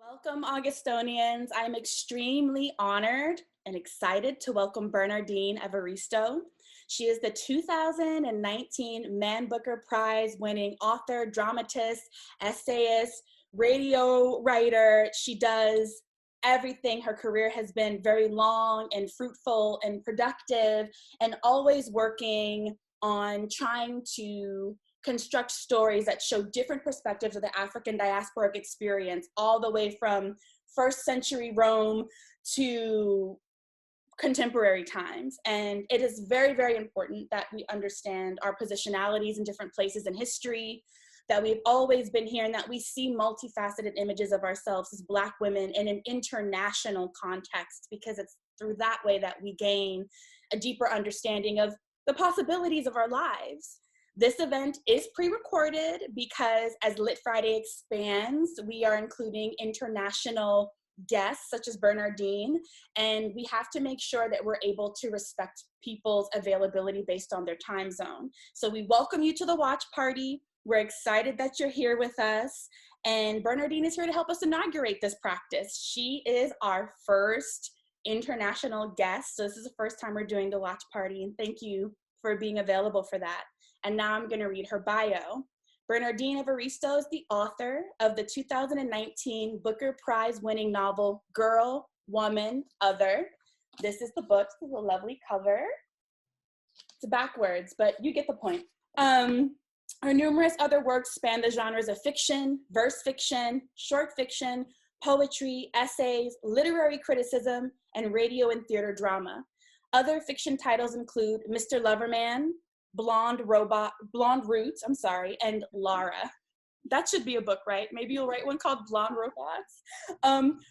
Welcome, Augustonians. I'm extremely honored and excited to welcome Bernardine Evaristo. She is the 2019 Man Booker Prize winning author, dramatist, essayist, radio writer. She does everything. Her career has been very long and fruitful and productive, and always working on trying to construct stories that show different perspectives of the African diasporic experience, all the way from first century Rome to contemporary times. And it is very, very important that we understand our positionalities in different places in history, that we've always been here, and that we see multifaceted images of ourselves as Black women in an international context, because it's through that way that we gain a deeper understanding of the possibilities of our lives. This event is pre-recorded because as Lit Friday expands, we are including international guests such as Bernardine, and we have to make sure that we're able to respect people's availability based on their time zone. So we welcome you to the watch party. We're excited that you're here with us, and Bernardine is here to help us inaugurate this practice. She is our first international guest, so this is the first time we're doing the watch party, and thank you for being available for that. And now I'm going to read her bio. Bernardine Evaristo is the author of the 2019 Booker Prize winning novel, Girl, Woman, Other. This is the book. This is a lovely cover. It's backwards, but you get the point. Her numerous other works span the genres of fiction, verse fiction, short fiction, poetry, essays, literary criticism, and radio and theater drama. Other fiction titles include Mr. Loverman, Blonde Roots, and Lara. That should be a book, right? Maybe you'll write one called Blonde Robots.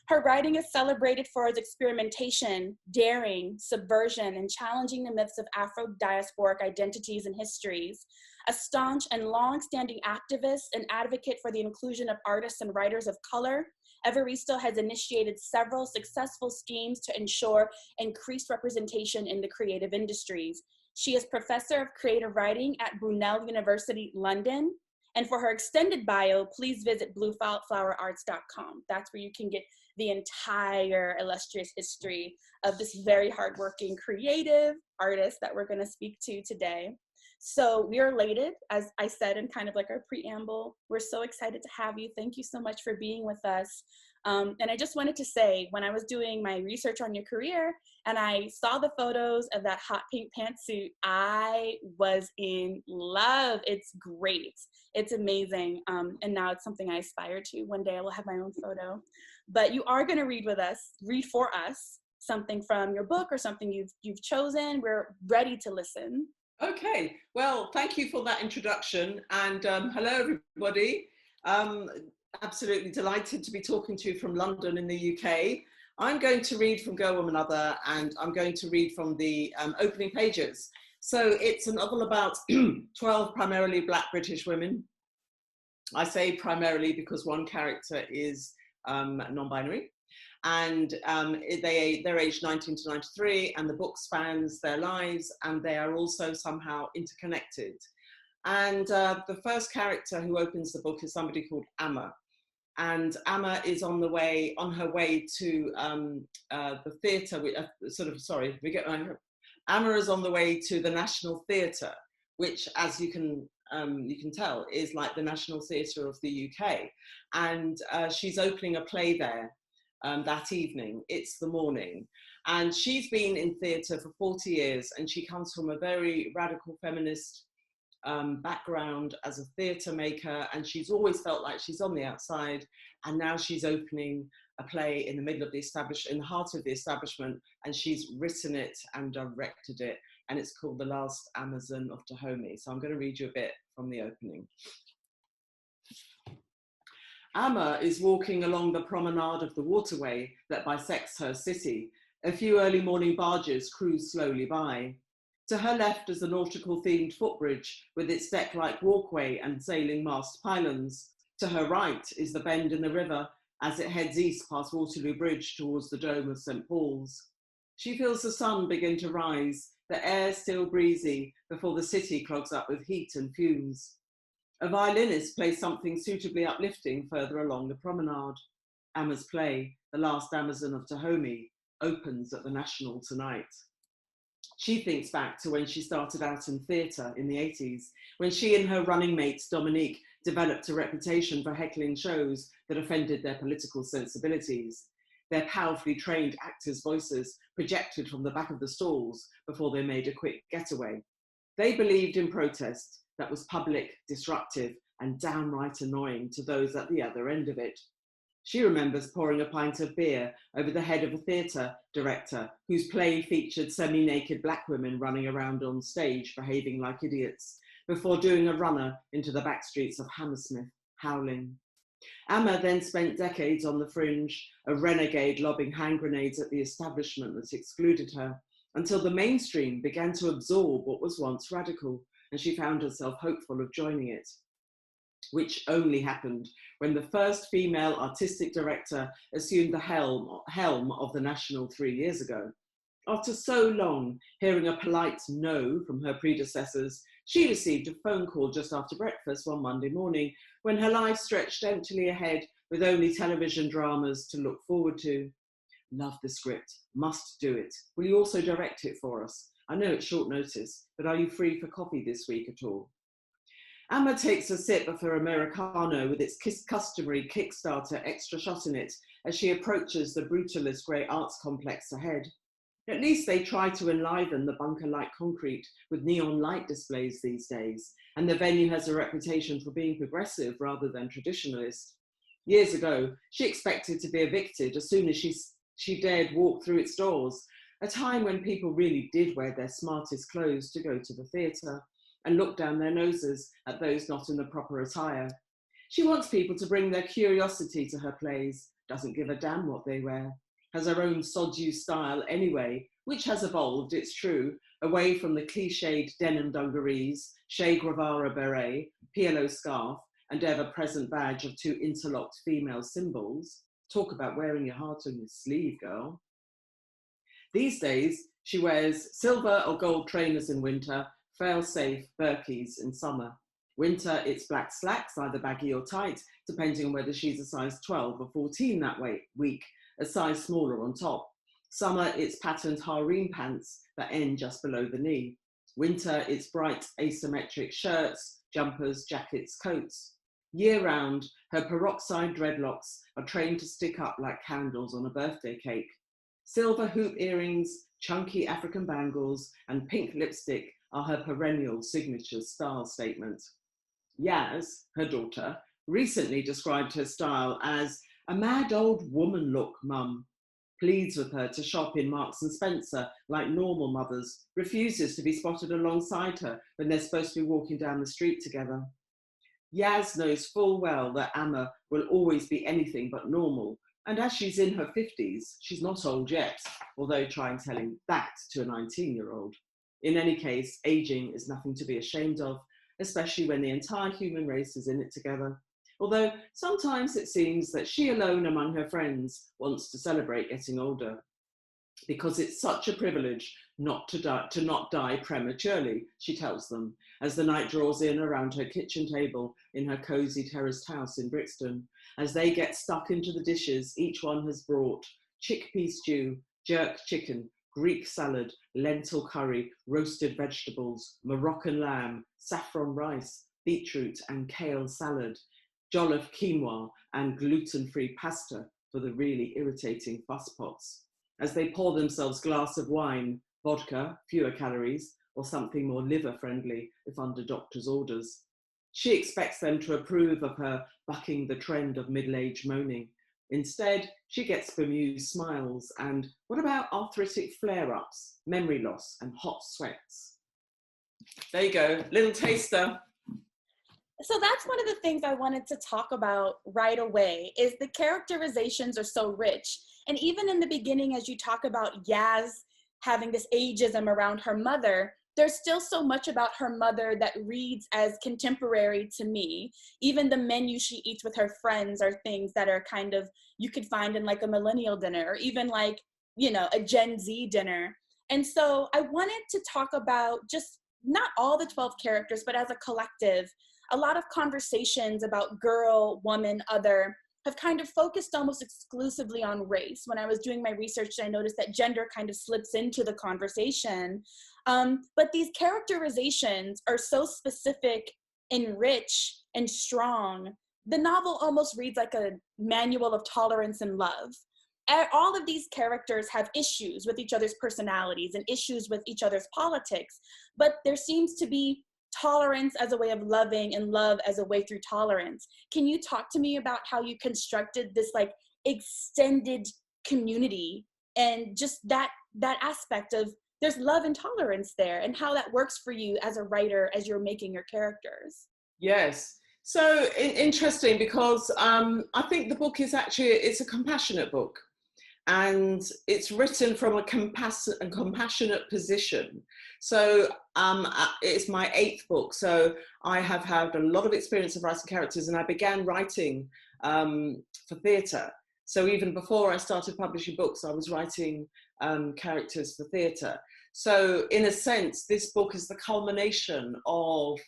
Her writing is celebrated for its experimentation, daring, subversion, and challenging the myths of Afro-diasporic identities and histories. A staunch and long-standing activist and advocate for the inclusion of artists and writers of color, Evaristo has initiated several successful schemes to ensure increased representation in the creative industries. She is professor of creative writing at Brunel University, London. And for her extended bio, please visit blueflowerarts.com. That's where you can get the entire illustrious history of this very hardworking, creative artist that we're gonna speak to today. So we are elated, as I said in kind of like our preamble. We're so excited to have you. Thank you so much for being with us. And I just wanted to say, when I was doing my research on your career and I saw the photos of that hot pink pantsuit, I was in love. It's great. It's amazing. And now it's something I aspire to. One day I will have my own photo. But you are going to read for us something from your book or something you've chosen. We're ready to listen. Okay, well, thank you for that introduction, and hello everybody. Absolutely delighted to be talking to you from London in the UK. I'm going to read from Girl, Woman, Other, and I'm going to read from the opening pages. So it's a novel about 12 primarily Black British women. I say primarily because one character is non-binary. And they're aged 19 to 93, and the book spans their lives, and they are also somehow interconnected. And the first character who opens the book is somebody called Amma. And Amma is on her way to the theatre. Amma is on the way to the National Theatre, which, as you can tell, is like the National Theatre of the UK. And she's opening a play there. That evening. It's the morning. And she's been in theatre for 40 years, and she comes from a very radical feminist background as a theatre maker, and she's always felt like she's on the outside, and now she's opening a play in the middle of in the heart of the establishment, and she's written it and directed it, and it's called The Last Amazon of Dahomey. So I'm going to read you a bit from the opening. Amma is walking along the promenade of the waterway that bisects her city. A few early morning barges cruise slowly by. To her left is the nautical-themed footbridge with its deck-like walkway and sailing mast pylons. To her right is the bend in the river as it heads east past Waterloo Bridge towards the dome of St. Paul's. She feels the sun begin to rise, the air still breezy before the city clogs up with heat and fumes. A violinist plays something suitably uplifting further along the promenade. Amma's play, The Last Amazon of Dahomey, opens at the National tonight. She thinks back to when she started out in theatre in the 80s, when she and her running mate, Dominique, developed a reputation for heckling shows that offended their political sensibilities. Their powerfully trained actors' voices projected from the back of the stalls before they made a quick getaway. They believed in protest that was public, disruptive, and downright annoying to those at the other end of it. She remembers pouring a pint of beer over the head of a theatre director whose play featured semi-naked black women running around on stage behaving like idiots before doing a runner into the back streets of Hammersmith, howling. Amma then spent decades on the fringe, a renegade lobbing hand grenades at the establishment that excluded her, until the mainstream began to absorb what was once radical, and she found herself hopeful of joining it, which only happened when the first female artistic director assumed the helm of the National 3 years ago. After so long hearing a polite no from her predecessors, she received a phone call just after breakfast one Monday morning when her life stretched emptily ahead with only television dramas to look forward to. Love the script, must do it. Will you also direct it for us? I know it's short notice, but are you free for coffee this week at all? Amma takes a sip of her Americano with its customary Kickstarter extra shot in it as she approaches the brutalist grey arts complex ahead. At least they try to enliven the bunker-like concrete with neon light displays these days, and the venue has a reputation for being progressive rather than traditionalist. Years ago, she expected to be evicted as soon as she dared walk through its doors, a time when people really did wear their smartest clothes to go to the theatre and look down their noses at those not in the proper attire. She wants people to bring their curiosity to her plays, doesn't give a damn what they wear, has her own sod-you style anyway, which has evolved, it's true, away from the cliched denim dungarees, Che Guevara beret, PLO scarf, and ever-present badge of two interlocked female symbols. Talk about wearing your heart on your sleeve, girl. These days, she wears silver or gold trainers in winter, fail-safe Birkies in summer. Winter, it's black slacks, either baggy or tight, depending on whether she's a size 12 or 14 that week, a size smaller on top. Summer, it's patterned harem pants that end just below the knee. Winter, it's bright asymmetric shirts, jumpers, jackets, coats. Year-round, her peroxide dreadlocks are trained to stick up like candles on a birthday cake. Silver hoop earrings, chunky African bangles, and pink lipstick are her perennial signature style statement. Yaz, her daughter, recently described her style as a mad old woman look, mum. Pleads with her to shop in Marks and Spencer like normal mothers, refuses to be spotted alongside her when they're supposed to be walking down the street together. Yaz knows full well that Amma will always be anything but normal, and as she's in her 50s, she's not old yet, although try and telling that to a 19-year-old. In any case, aging is nothing to be ashamed of, especially when the entire human race is in it together. Although sometimes it seems that she alone among her friends wants to celebrate getting older, because it's such a privilege not to die prematurely, she tells them, as the night draws in around her kitchen table in her cosy terraced house in Brixton, as they get stuck into the dishes each one has brought: chickpea stew, jerk chicken, Greek salad, lentil curry, roasted vegetables, Moroccan lamb, saffron rice, beetroot and kale salad, jollof quinoa and gluten-free pasta for the really irritating fusspots. As they pour themselves a glass of wine, vodka, fewer calories, or something more liver-friendly if under doctor's orders. She expects them to approve of her bucking the trend of middle-age moaning. Instead, she gets bemused smiles and, what about arthritic flare-ups, memory loss, and hot sweats? There you go, little taster. So that's one of the things I wanted to talk about right away, is the characterizations are so rich. And even in the beginning, as you talk about Yaz having this ageism around her mother, there's still so much about her mother that reads as contemporary to me. Even the menu she eats with her friends are things that are kind of, you could find in like a millennial dinner, or even like, you know, a Gen Z dinner. And so I wanted to talk about just not all the 12 characters, but as a collective, a lot of conversations about girl, woman, other, have kind of focused almost exclusively on race. When I was doing my research, I noticed that gender kind of slips into the conversation. But these characterizations are so specific and rich and strong. The novel almost reads like a manual of tolerance and love. All of these characters have issues with each other's personalities and issues with each other's politics, but there seems to be tolerance as a way of loving and love as a way through tolerance. Can you talk to me about how you constructed this like extended community and just that aspect of there's love and tolerance there, and how that works for you as a writer as you're making your characters? Yes. So interesting, because I think the book is actually, it's a compassionate book, and it's written from a compassionate position. So it's my 8th book. So I have had a lot of experience of writing characters, and I began writing for theatre. So even before I started publishing books, I was writing characters for theatre. So in a sense, this book is the culmination of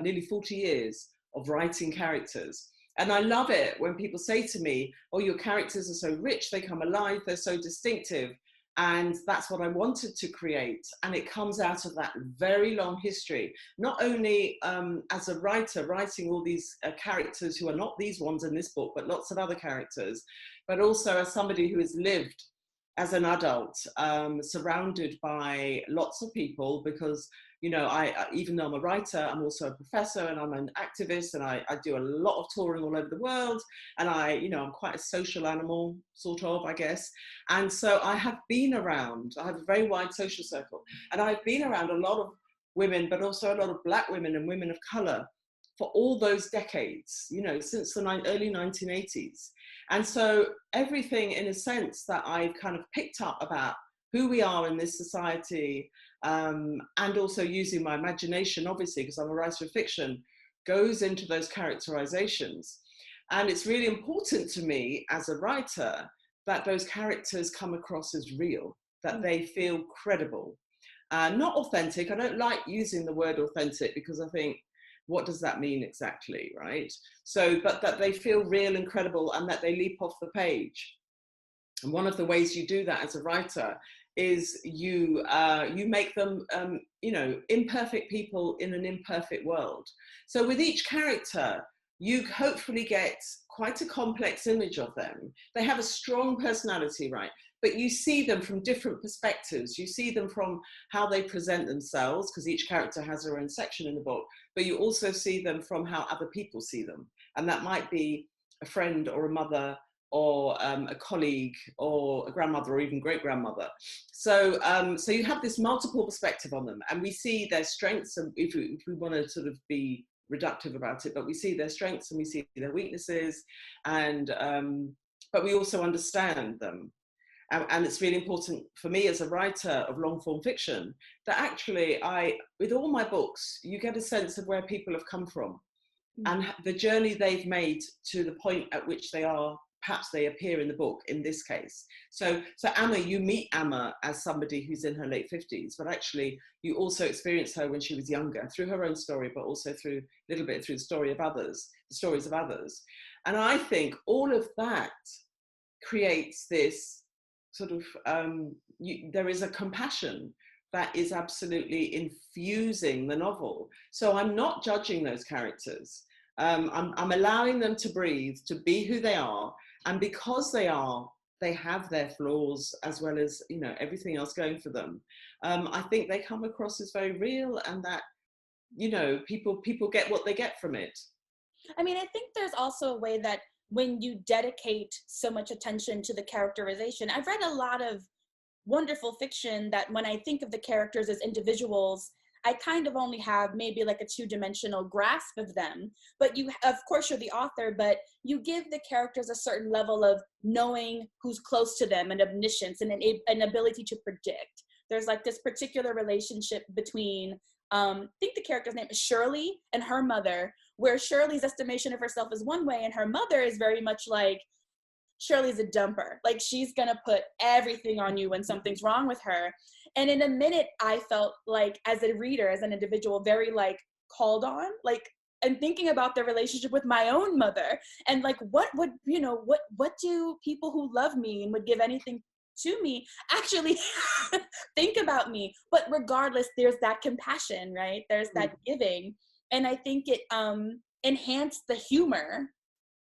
nearly 40 years of writing characters. And I love it when people say to me, oh, your characters are so rich, they come alive, they're so distinctive. And that's what I wanted to create. And it comes out of that very long history, not only as a writer, writing all these characters who are not these ones in this book, but lots of other characters, but also as somebody who has lived as an adult, surrounded by lots of people, because, you know, I even though I'm a writer, I'm also a professor, and I'm an activist, and I do a lot of touring all over the world, and I'm quite a social animal, sort of, I guess. And so I have been around, I have a very wide social circle, and I've been around a lot of women, but also a lot of Black women and women of color for all those decades, since the early 1980s. And so everything, in a sense, that I've kind of picked up about who we are in this society, and also using my imagination, obviously, because I'm a writer of fiction, goes into those characterizations. And it's really important to me as a writer that those characters come across as real, that they feel credible, not authentic. I don't like using the word authentic, because I think, what does that mean exactly, right? So, but that they feel real and credible, and that they leap off the page. And one of the ways you do that as a writer is you make them, imperfect people in an imperfect world. So with each character, you hopefully get quite a complex image of them. They have a strong personality, right? But you see them from different perspectives. You see them from how they present themselves, because each character has their own section in the book, but you also see them from how other people see them. And that might be a friend or a mother, or a colleague, or a grandmother, or even great-grandmother. So you have this multiple perspective on them, and we see their strengths, and if we want to sort of be reductive about it, but we see their strengths and we see their weaknesses, and but we also understand them. And it's really important for me as a writer of long form fiction that actually with all my books, you get a sense of where people have come from, and the journey they've made to the point at which they are, perhaps they appear in the book, in this case. So Amma, you meet Amma as somebody who's in her late 50s, but actually you also experience her when she was younger, through her own story, but also through a little bit through the stories of others. And I think all of that creates this sort of, there is a compassion that is absolutely infusing the novel. So I'm not judging those characters. I'm allowing them to breathe, to be who they are. And because they have their flaws as well as, everything else going for them. I think they come across as very real, and that, people get what they get from it. I mean, I think there's also a way that when you dedicate so much attention to the characterization, I've read a lot of wonderful fiction that when I think of the characters as individuals, I kind of only have maybe like a 2-dimensional grasp of them. But you, of course, you're the author, but you give the characters a certain level of knowing who's close to them, and omniscience, and an ability to predict. There's like this particular relationship between, I think the character's name is Shirley, and her mother, where Shirley's estimation of herself is one way, and her mother is very much like, Shirley's a dumper. Like, she's gonna put everything on you when something's wrong with her. And in a minute, I felt like, as a reader, as an individual, very like called on. Like, and thinking about their relationship with my own mother, and like, what would, what do people who love me and would give anything to me actually think about me? But regardless, there's that compassion, right? There's that giving. And I think it enhanced the humor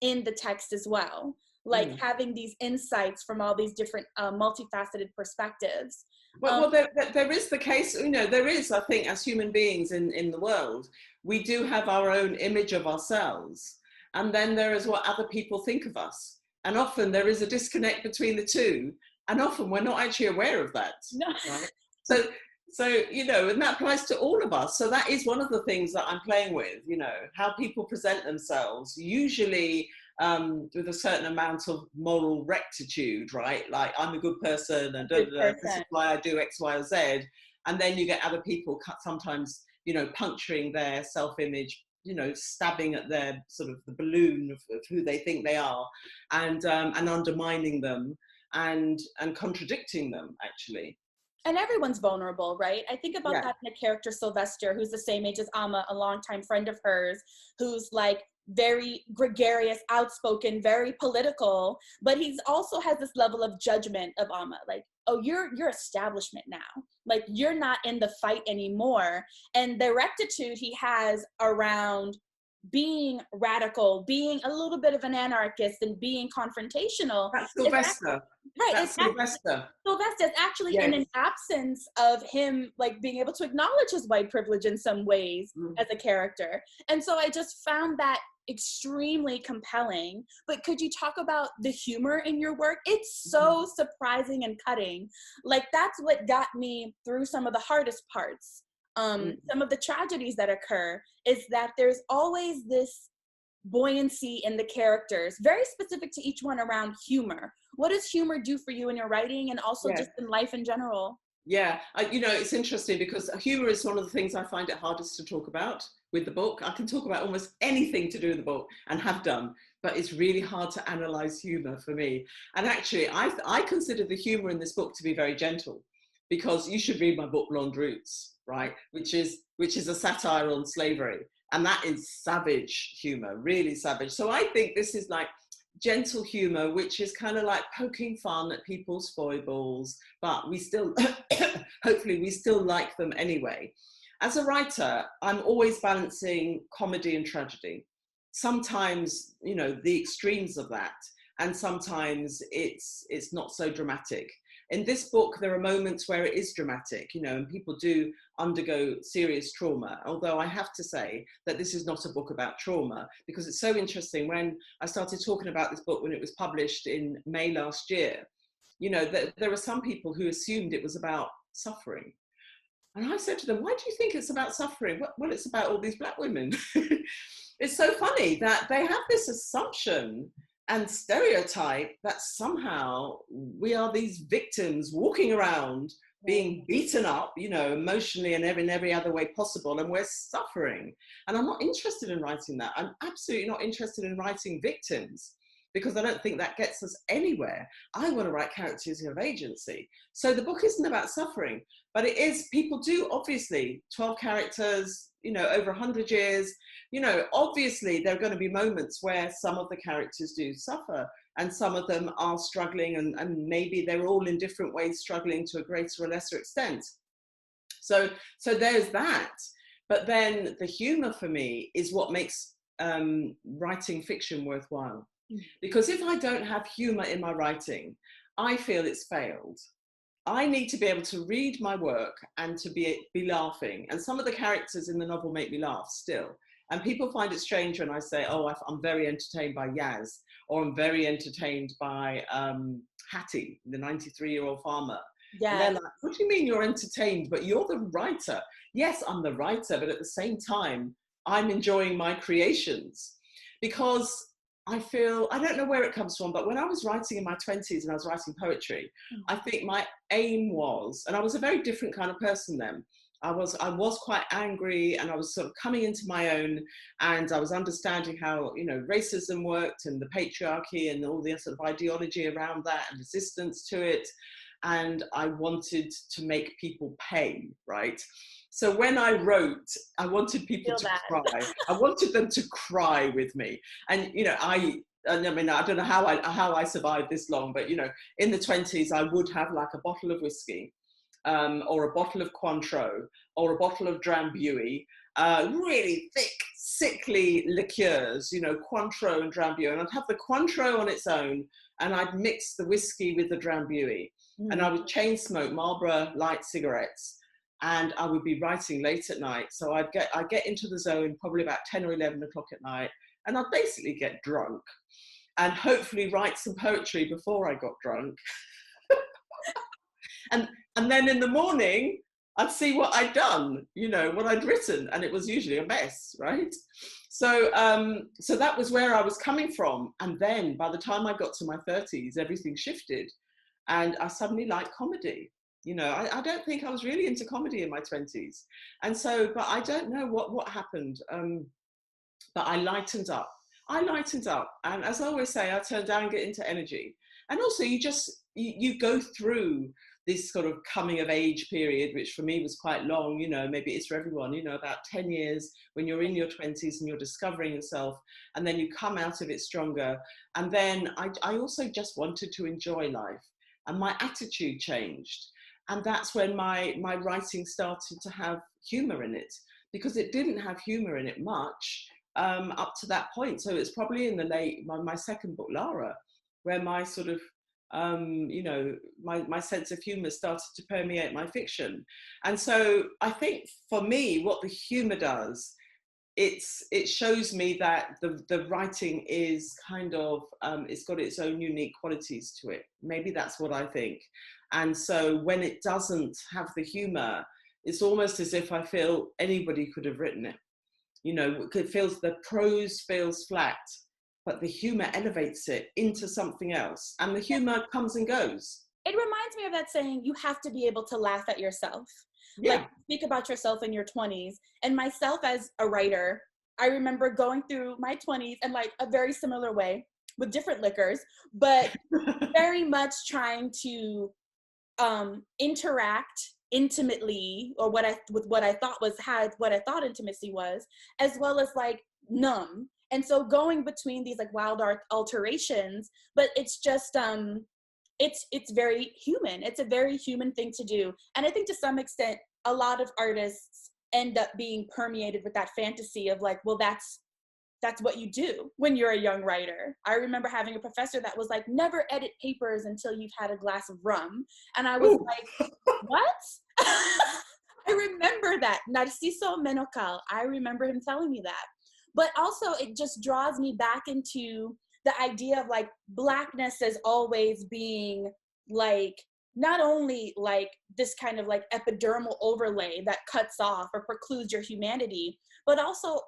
in the text as well, like having these insights from all these different multifaceted perspectives. Well, there is the case, there is, I think, as human beings in the world, we do have our own image of ourselves. And then there is what other people think of us. And often there is a disconnect between the two. And often we're not actually aware of that. No. Right? So, and that applies to all of us. So that is one of the things that I'm playing with, how people present themselves, usually with a certain amount of moral rectitude, right? Like, I'm a good person and this is why I do X, Y, or Z. And then you get other people sometimes, puncturing their self-image, stabbing at their sort of the balloon of who they think they are, and undermining them and contradicting them, actually. And everyone's vulnerable, right? I think about that in the character Sylvester, who's the same age as Amma, a longtime friend of hers, who's like very gregarious, outspoken, very political, but he's also has this level of judgment of Amma, like, oh, you're establishment now, like, you're not in the fight anymore. And the rectitude he has around being radical, being a little bit of an anarchist, and being confrontational. That's Sylvester. Right. That's Sylvester. Sylvester is actually in an absence of him, like, being able to acknowledge his white privilege in some ways as a character. And so I just found that extremely compelling. But could you talk about the humor in your work? It's so surprising and cutting. Like, that's what got me through some of the hardest parts. Some of the tragedies that occur is that there's always this buoyancy in the characters, very specific to each one around humor. What does humor do for you in your writing, and also just in life in general? Yeah, it's interesting because humor is one of the things I find it hardest to talk about with the book. I can talk about almost anything to do with the book, and have done, but it's really hard to analyze humor for me. And actually, I consider the humor in this book to be very gentle, because you should read my book Blonde Roots, right, which is a satire on slavery, and that is savage humor, really savage. So I think this is like gentle humor, which is kind of like poking fun at people's foibles, but we still hopefully we still like them anyway. As a writer, I'm always balancing comedy and tragedy. Sometimes, the extremes of that, and sometimes it's not so dramatic. In this book, there are moments where it is dramatic, and people do undergo serious trauma. Although I have to say that this is not a book about trauma, because it's so interesting. When I started talking about this book when it was published in May last year, there were some people who assumed it was about suffering. And I said to them, why do you think it's about suffering? Well, it's about all these Black women. It's so funny that they have this assumption and stereotype that somehow we are these victims walking around being beaten up, emotionally and in every other way possible, and we're suffering. And I'm not interested in writing that. I'm absolutely not interested in writing victims, because I don't think that gets us anywhere. I want to write characters who have agency. So the book isn't about suffering, but it is, people do, obviously, 12 characters, over 100 years, obviously there are going to be moments where some of the characters do suffer, and some of them are struggling, and maybe they're all in different ways struggling to a greater or lesser extent. So there's that. But then the humor for me is what makes writing fiction worthwhile. Because if I don't have humor in my writing, I feel it's failed. I need to be able to read my work and to be laughing. And some of the characters in the novel make me laugh still. And people find it strange when I say, oh, I'm very entertained by Yaz, or I'm very entertained by Hattie, the 93-year-old farmer. Yeah. And they're like, what do you mean you're entertained, but you're the writer? Yes, I'm the writer, but at the same time, I'm enjoying my creations. Because I feel, I don't know where it comes from, but when I was writing in my 20s and I was writing poetry, I think my aim was, and I was a very different kind of person then. I was quite angry, and I was sort of coming into my own, and I was understanding how, racism worked, and the patriarchy and all the sort of ideology around that and resistance to it. and I wanted to make people pay, right? So when I wrote, I wanted people to cry. I wanted them to cry with me. And, you know, I mean, I don't know how I survived this long, but, you know, in the 20s, I would have like a bottle of whiskey, or a bottle of Cointreau, or a bottle of Drambuie, really thick, sickly liqueurs, you know, Cointreau and Drambuie. And I'd have the Cointreau on its own, and I'd mix the whiskey with the Drambuie. And I would chain smoke Marlboro light cigarettes, and I would be writing late at night. So I'd get into the zone probably about 10 or 11 o'clock at night, and I'd basically get drunk and hopefully write some poetry before I got drunk. And then in the morning, I'd see what I'd done, you know, what I'd written, and it was usually a mess, right? So, so that was where I was coming from. And then by the time I got to my 30s, everything shifted, and I suddenly liked comedy. You know, I don't think I was really into comedy in my 20s. And so, but I don't know what happened, but I lightened up. And as I always say, I turn down and get into energy. And also you go through this sort of coming of age period, which for me was quite long, you know, maybe it's for everyone, you know, about 10 years when you're in your 20s and you're discovering yourself, and then you come out of it stronger. And then I also just wanted to enjoy life, and my attitude changed. And that's when my writing started to have humor in it, because it didn't have humor in it much up to that point. So it's probably in my second book, Lara, where my sort of, you know, my sense of humor started to permeate my fiction. And so I think for me, what the humor does, it shows me that the writing is kind of, it's got its own unique qualities to it. Maybe that's what I think. And so when it doesn't have the humor, it's almost as if I feel anybody could have written it. You know, the prose feels flat, but the humor elevates it into something else, and the humor comes and goes. It reminds me of that saying, you have to be able to laugh at yourself. Yeah. Like, speak about yourself in your 20s. And myself as a writer, I remember going through my 20s in like a very similar way with different liquors, but very much trying to interact intimately, or what I thought intimacy was, as well as like numb. And so going between these like wild alterations, but it's just it's very human. It's a very human thing to do. And I think to some extent a lot of artists end up being permeated with that fantasy of like, well, that's what you do when you're a young writer. I remember having a professor that was like, never edit papers until you've had a glass of rum. And I was like, what? I remember that. Narciso Menocal. I remember him telling me that. But also it just draws me back into the idea of like Blackness as always being like, not only like this kind of like epidermal overlay that cuts off or precludes your humanity, but also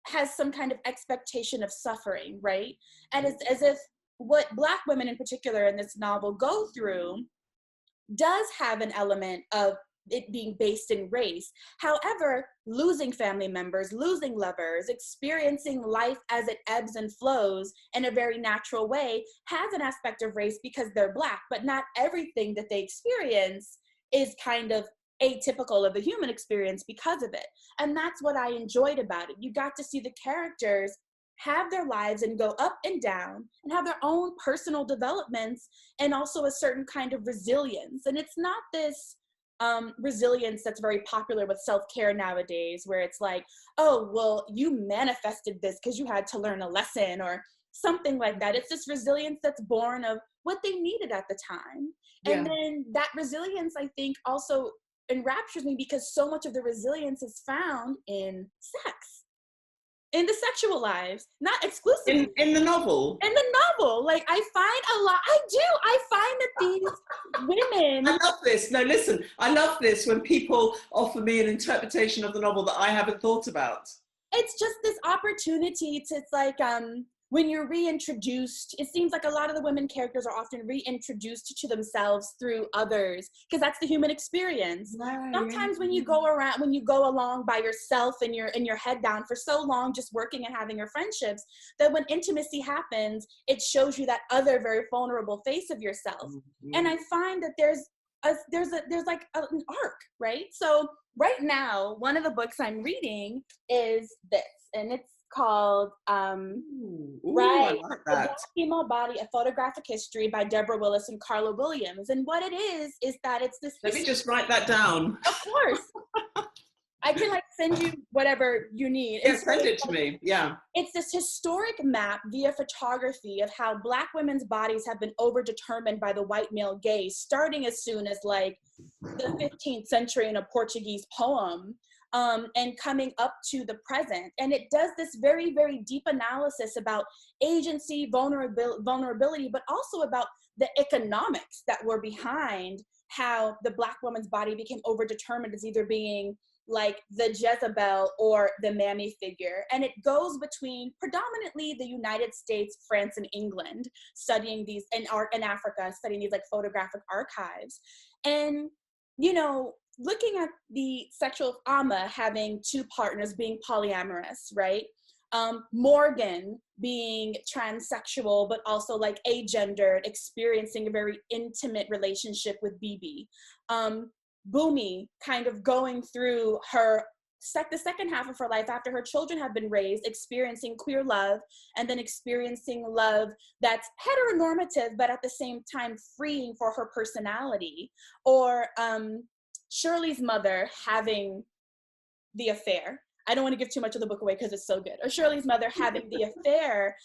has some kind of expectation of suffering, right? And it's as if what Black women in particular in this novel go through does have an element of it being based in race. However, losing family members, losing lovers, experiencing life as it ebbs and flows in a very natural way has an aspect of race because they're Black, but not everything that they experience is kind of atypical of the human experience because of it. And that's what I enjoyed about it. You got to see the characters have their lives and go up and down and have their own personal developments, and also a certain kind of resilience. And it's not this resilience that's very popular with self-care nowadays, where it's like, oh, well, you manifested this because you had to learn a lesson or something like that. It's this resilience that's born of what they needed at the time. Yeah. And then that resilience, I think, also enraptures me because so much of the resilience is found in sex, in the sexual lives, not exclusively. In the novel? In the novel. Like, I find that these women... I love this. No, listen, I love this when people offer me an interpretation of the novel that I haven't thought about. It's just this opportunity to, it's like, when you're reintroduced, it seems like a lot of the women characters are often reintroduced to themselves through others, because that's the human experience. Right. Sometimes when you go along by yourself and you're in your head down for so long, just working and having your friendships, that when intimacy happens, it shows you that other very vulnerable face of yourself. Mm-hmm. And I find that there's there's like an arc, right? So right now, one of the books I'm reading is this, and it's called I like The that. Black Female Body, A Photographic History by Deborah Willis and Carla Williams. And what it is that it's this Let me just write that down. Of course. I can like send you whatever you need. Yeah, send it to me. Yeah. It's this historic map via photography of how Black women's bodies have been overdetermined by the white male gaze, starting as soon as like the 15th century in a Portuguese poem, and coming up to the present. And it does this very, very deep analysis about agency, vulnerability, but also about the economics that were behind how the Black woman's body became overdetermined as either being like the Jezebel or the mammy figure. And it goes between predominantly the United States, France, and England, studying these, in Africa, studying these like photographic archives. And, you know, looking at the sexual Amma having two partners, being polyamorous, right? Morgan being transsexual, but also like agendered, experiencing a very intimate relationship with Bibi. Bumi kind of going through the second half of her life after her children have been raised, experiencing queer love, and then experiencing love that's heteronormative, but at the same time freeing for her personality. Or Shirley's mother having the affair. I don't want to give too much of the book away because it's so good. Or Shirley's mother having the affair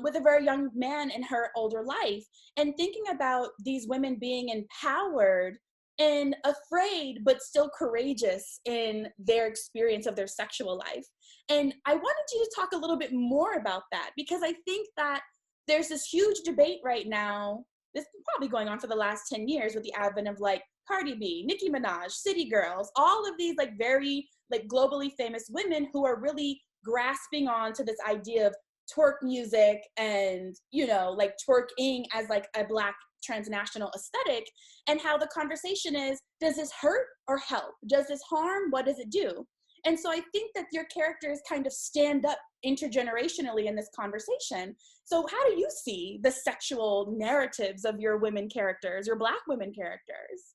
with a very young man in her older life, and thinking about these women being empowered and afraid, but still courageous in their experience of their sexual life. And I wanted you to talk a little bit more about that, because I think that there's this huge debate right now, this is probably going on for the last 10 years with the advent of like Cardi B, Nicki Minaj, City Girls, all of these like very like globally famous women who are really grasping on to this idea of twerk music and, you know, like twerking as like a Black transnational aesthetic, and how the conversation is, does this hurt or help? Does this harm? What does it do? And so I think that your characters kind of stand up intergenerationally in this conversation. So how do you see the sexual narratives of your women characters, your Black women characters?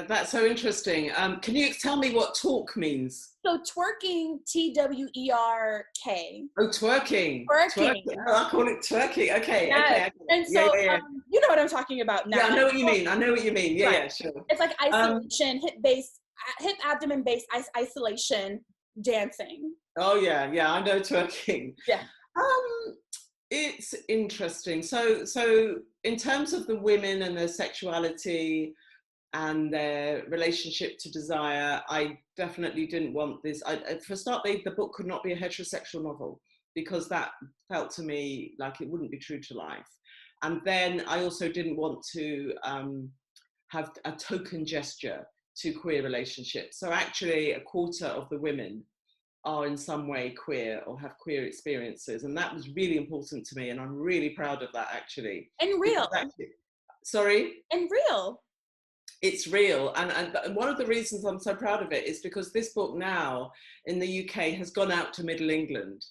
That's so interesting. Can you tell me what talk means? So twerking, T-W-E-R-K. Oh, twerking. Twerking. Oh, I call it twerking. Okay, Yes. okay. And so, yeah. You know what I'm talking about now. Yeah, I know what you mean. Yeah, Right. yeah, sure. It's like isolation, hip abdomen based isolation dancing. Oh yeah, I know twerking. Yeah. It's interesting. So in terms of the women and their sexuality and their relationship to desire, I definitely didn't want this. For a start, the book could not be a heterosexual novel, because that felt to me like it wouldn't be true to life. And then I also didn't want to have a token gesture to queer relationships. So actually a quarter of the women are in some way queer or have queer experiences. And that was really important to me. And I'm really proud of that, actually. And real. Sorry? And real. It's real. And one of the reasons I'm so proud of it is because this book now in the UK has gone out to Middle England.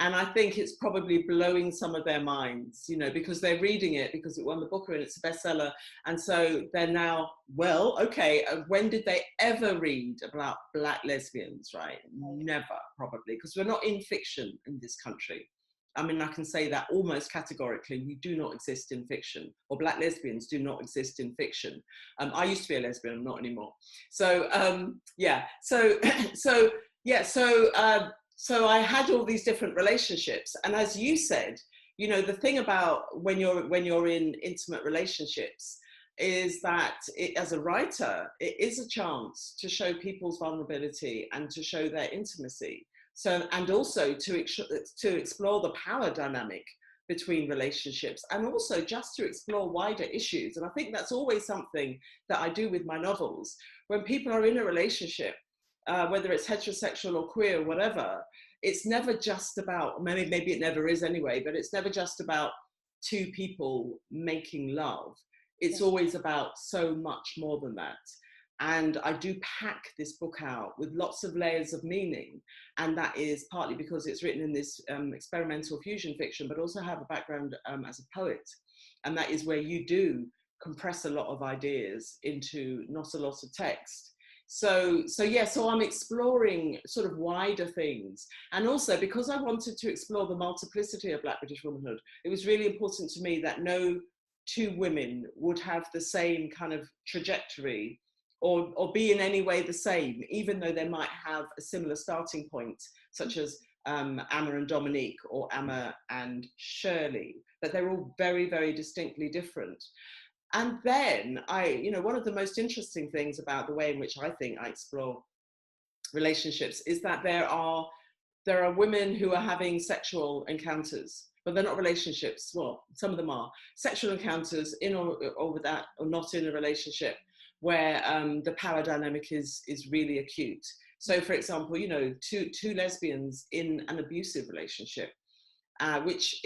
And I think it's probably blowing some of their minds, you know, because they're reading it because it won the Booker and it's a bestseller. And so they're now, well, okay, when did they ever read about Black lesbians, right? Never, probably, because we're not in fiction in this country. I mean, I can say that almost categorically, we do not exist in fiction, or Black lesbians do not exist in fiction. I used to be a lesbian, I'm not anymore. So, So I had all these different relationships. And as you said, you know, the thing about when you're in intimate relationships is that as a writer, it is a chance to show people's vulnerability and to show their intimacy. So, and also to explore the power dynamic between relationships, and also just to explore wider issues. And I think that's always something that I do with my novels. When people are in a relationship, whether it's heterosexual or queer or whatever, it's never just about, maybe it never is anyway, but it's never just about two people making love. It's always about so much more than that. And I do pack this book out with lots of layers of meaning. And that is partly because it's written in this experimental fusion fiction, but also have a background as a poet. And that is where you do compress a lot of ideas into not a lot of text. So I'm exploring sort of wider things. And also because I wanted to explore the multiplicity of Black British womanhood, it was really important to me that no two women would have the same kind of trajectory or be in any way the same, even though they might have a similar starting point, such as Amma and Dominique or Amma and Shirley, but they're all very, very distinctly different. And then one of the most interesting things about the way in which I think I explore relationships is that there are women who are having sexual encounters, but they're not relationships. Well, some of them are sexual encounters in or without, or not in a relationship, where the power dynamic is really acute. So, for example, two lesbians in an abusive relationship, which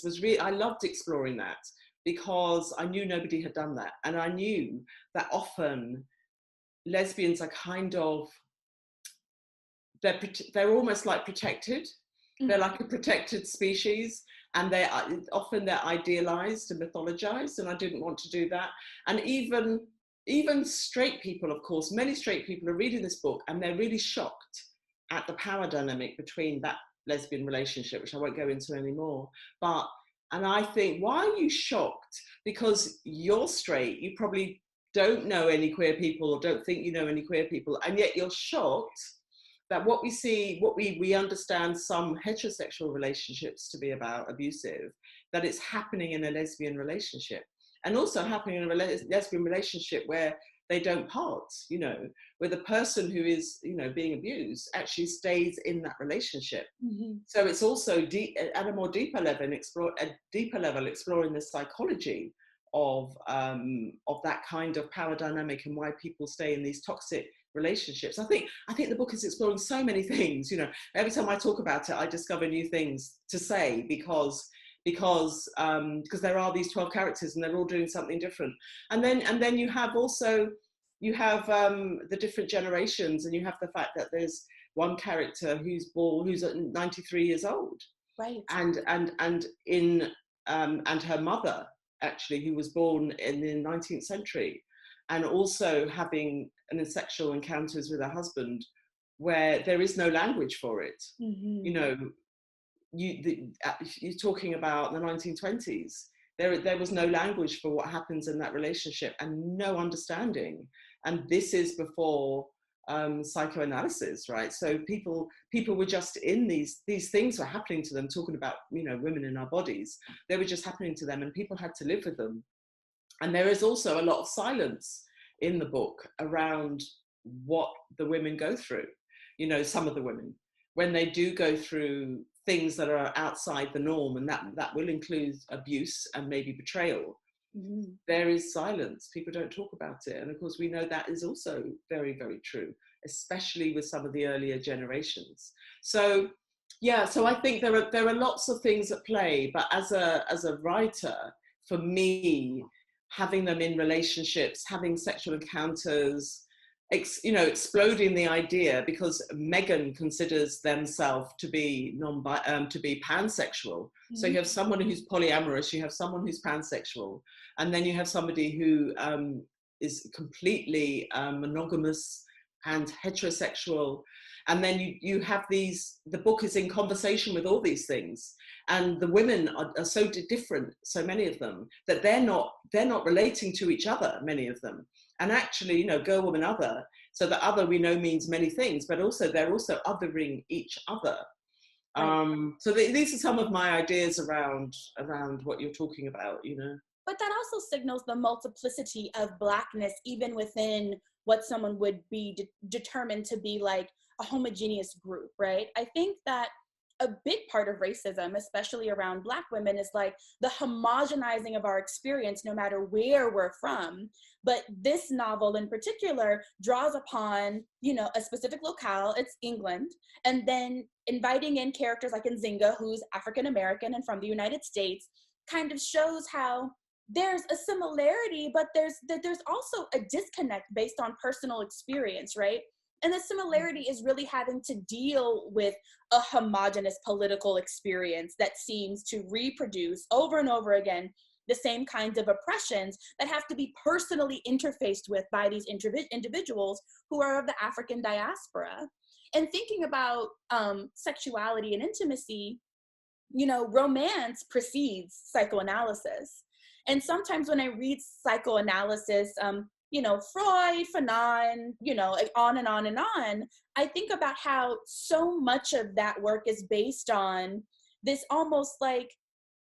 was really, I loved exploring that, because I knew nobody had done that. And I knew that often lesbians are kind of, they're almost like protected. Mm-hmm. They're like a protected species, and they're idealized and mythologized, and I didn't want to do that. And even straight people, of course, many straight people are reading this book and they're really shocked at the power dynamic between that lesbian relationship, which I won't go into anymore. And I think, why are you shocked? Because you're straight, you probably don't know any queer people or don't think you know any queer people, and yet you're shocked that what we understand some heterosexual relationships to be about abusive, that it's happening in a lesbian relationship, and also happening in a lesbian relationship where they don't part, where the person who is, being abused actually stays in that relationship. Mm-hmm. So it's also at a more deeper level, exploring the psychology of that kind of power dynamic and why people stay in these toxic relationships. I think the book is exploring so many things. Every time I talk about it, I discover new things to say, because there are these 12 characters and they're all doing something different. And then you have the different generations, and you have the fact that there's one character who's 93 years old, right? And her mother, actually, who was born in the 19th century, and also having sexual encounters with her husband, where there is no language for it. Mm-hmm. You're talking about the 1920s. There was no language for what happens in that relationship, and no understanding. And this is before psychoanalysis, right? So people were just in these things were happening to them, talking about, women in our bodies. They were just happening to them, and people had to live with them. And there is also a lot of silence in the book around what the women go through. Some of the women, when they do go through things that are outside the norm, and that will include abuse and maybe betrayal. Mm-hmm. There is silence. People don't talk about it. And of course, we know that is also very, very true, especially with some of the earlier generations. So I think there are lots of things at play, but as a writer, for me, having them in relationships, having sexual encounters, exploding the idea, because Meghan considers themselves to be pansexual. Mm-hmm. So you have someone who's polyamorous, you have someone who's pansexual, and then you have somebody who is completely monogamous and heterosexual. And then you have the book is in conversation with all these things. And the women are so different, so many of them, that they're not relating to each other, many of them. And actually, girl, woman, other. So the other, we know, means many things, but also they're also othering each other. Right. So these are some of my ideas around what you're talking about, But that also signals the multiplicity of Blackness, even within what someone would be determined to be like a homogeneous group, right? I think that a big part of racism, especially around Black women, is like the homogenizing of our experience, no matter where we're from. But this novel in particular draws upon, a specific locale, it's England, and then inviting in characters like Nzinga, who's African-American and from the United States, kind of shows how there's a similarity, but there's also a disconnect based on personal experience, right? And the similarity is really having to deal with a homogenous political experience that seems to reproduce over and over again the same kinds of oppressions that have to be personally interfaced with by these individuals who are of the African diaspora. And thinking about sexuality and intimacy, you know, romance precedes psychoanalysis. And sometimes when I read psychoanalysis, you know, Freud, Fanon, you know, on and on and on, I think about how so much of that work is based on this almost like,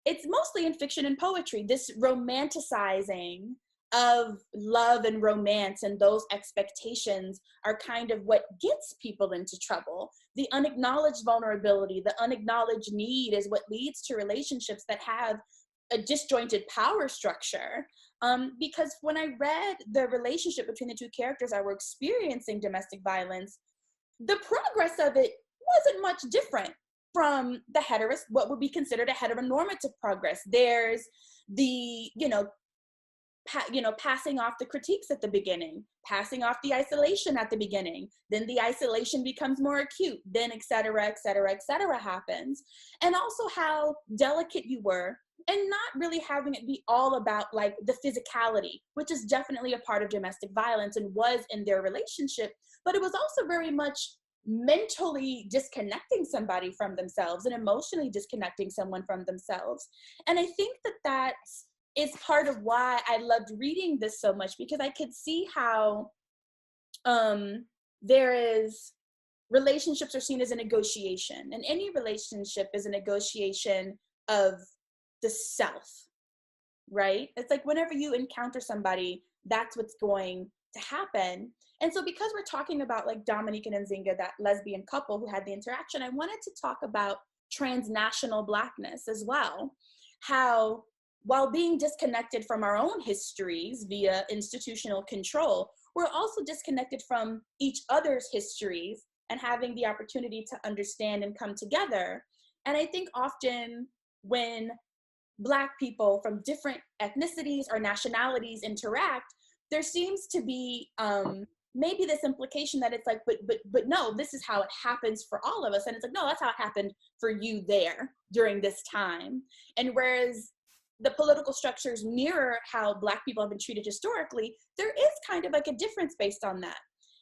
it's mostly in fiction and poetry, this romanticizing of love and romance, and those expectations are kind of what gets people into trouble. The unacknowledged vulnerability, the unacknowledged need is what leads to relationships that have a disjointed power structure. Because when I read the relationship between the two characters that were experiencing domestic violence, the progress of it wasn't much different from the what would be considered a heteronormative progress. There's the, passing off the critiques at the beginning, passing off the isolation at the beginning, then the isolation becomes more acute, then et cetera, et cetera, et cetera happens. And also how delicate you were, and not really having it be all about like the physicality, which is definitely a part of domestic violence and was in their relationship, but it was also very much mentally disconnecting somebody from themselves and emotionally disconnecting someone from themselves. And I think that that's is part of why I loved reading this so much, because I could see how relationships are seen as a negotiation, and any relationship is a negotiation of the self, right? It's like whenever you encounter somebody, that's what's going to happen. And so because we're talking about like Dominique and Nzinga, that lesbian couple who had the interaction, I wanted to talk about transnational Blackness as well. How, while being disconnected from our own histories via institutional control, we're also disconnected from each other's histories and having the opportunity to understand and come together. And I think often when Black people from different ethnicities or nationalities interact, there seems to be maybe this implication that it's like, but no, this is how it happens for all of us. And it's like, no, that's how it happened for you there during this time. And whereas the political structures mirror how Black people have been treated historically, there is kind of like a difference based on that.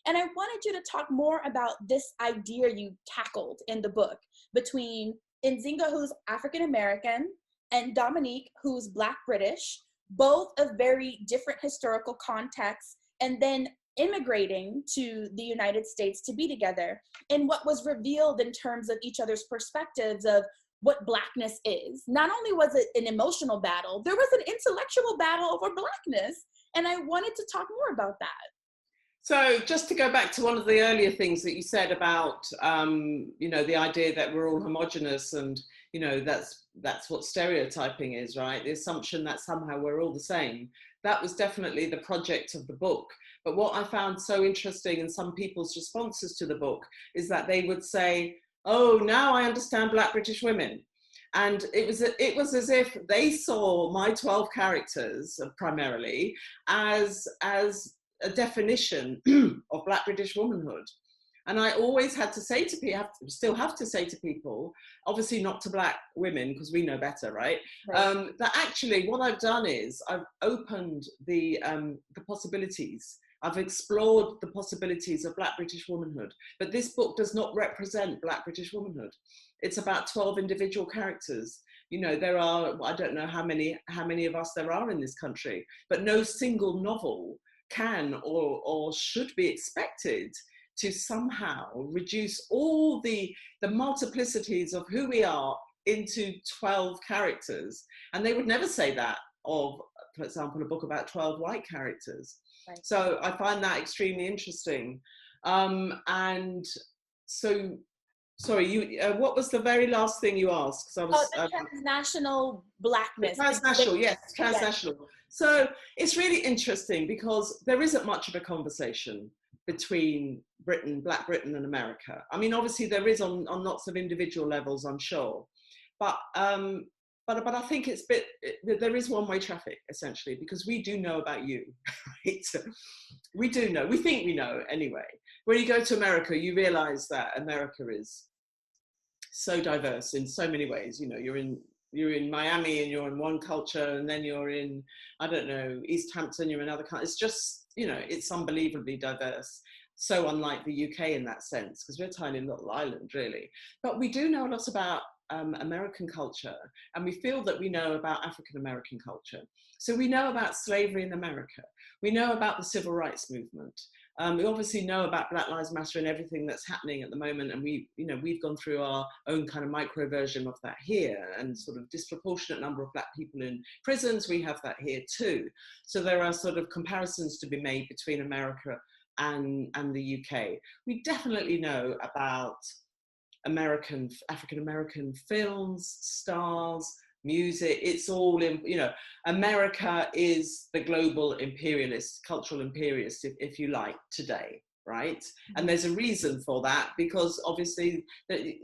And I wanted you to talk more about this idea you tackled in the book between Nzinga, who's African-American, and Dominique, who's Black British, both of very different historical contexts, and then immigrating to the United States to be together. And what was revealed in terms of each other's perspectives of what Blackness is. Not only was it an emotional battle, there was an intellectual battle over Blackness. And I wanted to talk more about that. So just to go back to one of the earlier things that you said about, the idea that we're all homogenous and, that's what stereotyping is, right? The assumption that somehow we're all the same. That was definitely the project of the book. But what I found so interesting in some people's responses to the book is that they would say, oh, now I understand Black British women. And it was as if they saw my 12 characters primarily as a definition of Black British womanhood. And I always had to say to people, still have to say to people, obviously not to Black women, because we know better, right? That actually what I've done is I've opened the possibilities. I've explored the possibilities of Black British womanhood. But this book does not represent Black British womanhood. It's about 12 individual characters. There are, I don't know how many of us there are in this country, but no single novel can or should be expected to somehow reduce all the multiplicities of who we are into 12 characters. And they would never say that of, for example, a book about 12 white characters. Right. So I find that extremely interesting. And so, sorry, what was the very last thing you asked? Because I was transnational Blackness. Transnational, yes, transnational. Yes. So it's really interesting because there isn't much of a conversation between Black Britain and America. I mean, obviously there is on lots of individual levels, I'm sure. But I think there is one-way traffic, essentially, because we do know about you, right? We do know, we think we know anyway. When you go to America, you realize that America is so diverse in so many ways. You're in Miami and you're in one culture, and then you're in, I don't know, East Hampton, you're in another country. It's just, you know, it's unbelievably diverse. So unlike the UK in that sense, because we're a tiny little island, really. But we do know a lot about American culture, and we feel that we know about African American culture. So we know about slavery in America. We know about the civil rights movement. We obviously know about Black Lives Matter and everything that's happening at the moment, and we've gone through our own kind of micro version of that here, and sort of disproportionate number of Black people in prisons. We have that here too. So there are sort of comparisons to be made between America and the UK. We definitely know about African American films, stars, music. It's all in, you know, America is the global imperialist, cultural imperialist, if you like, today, right? And there's a reason for that, because obviously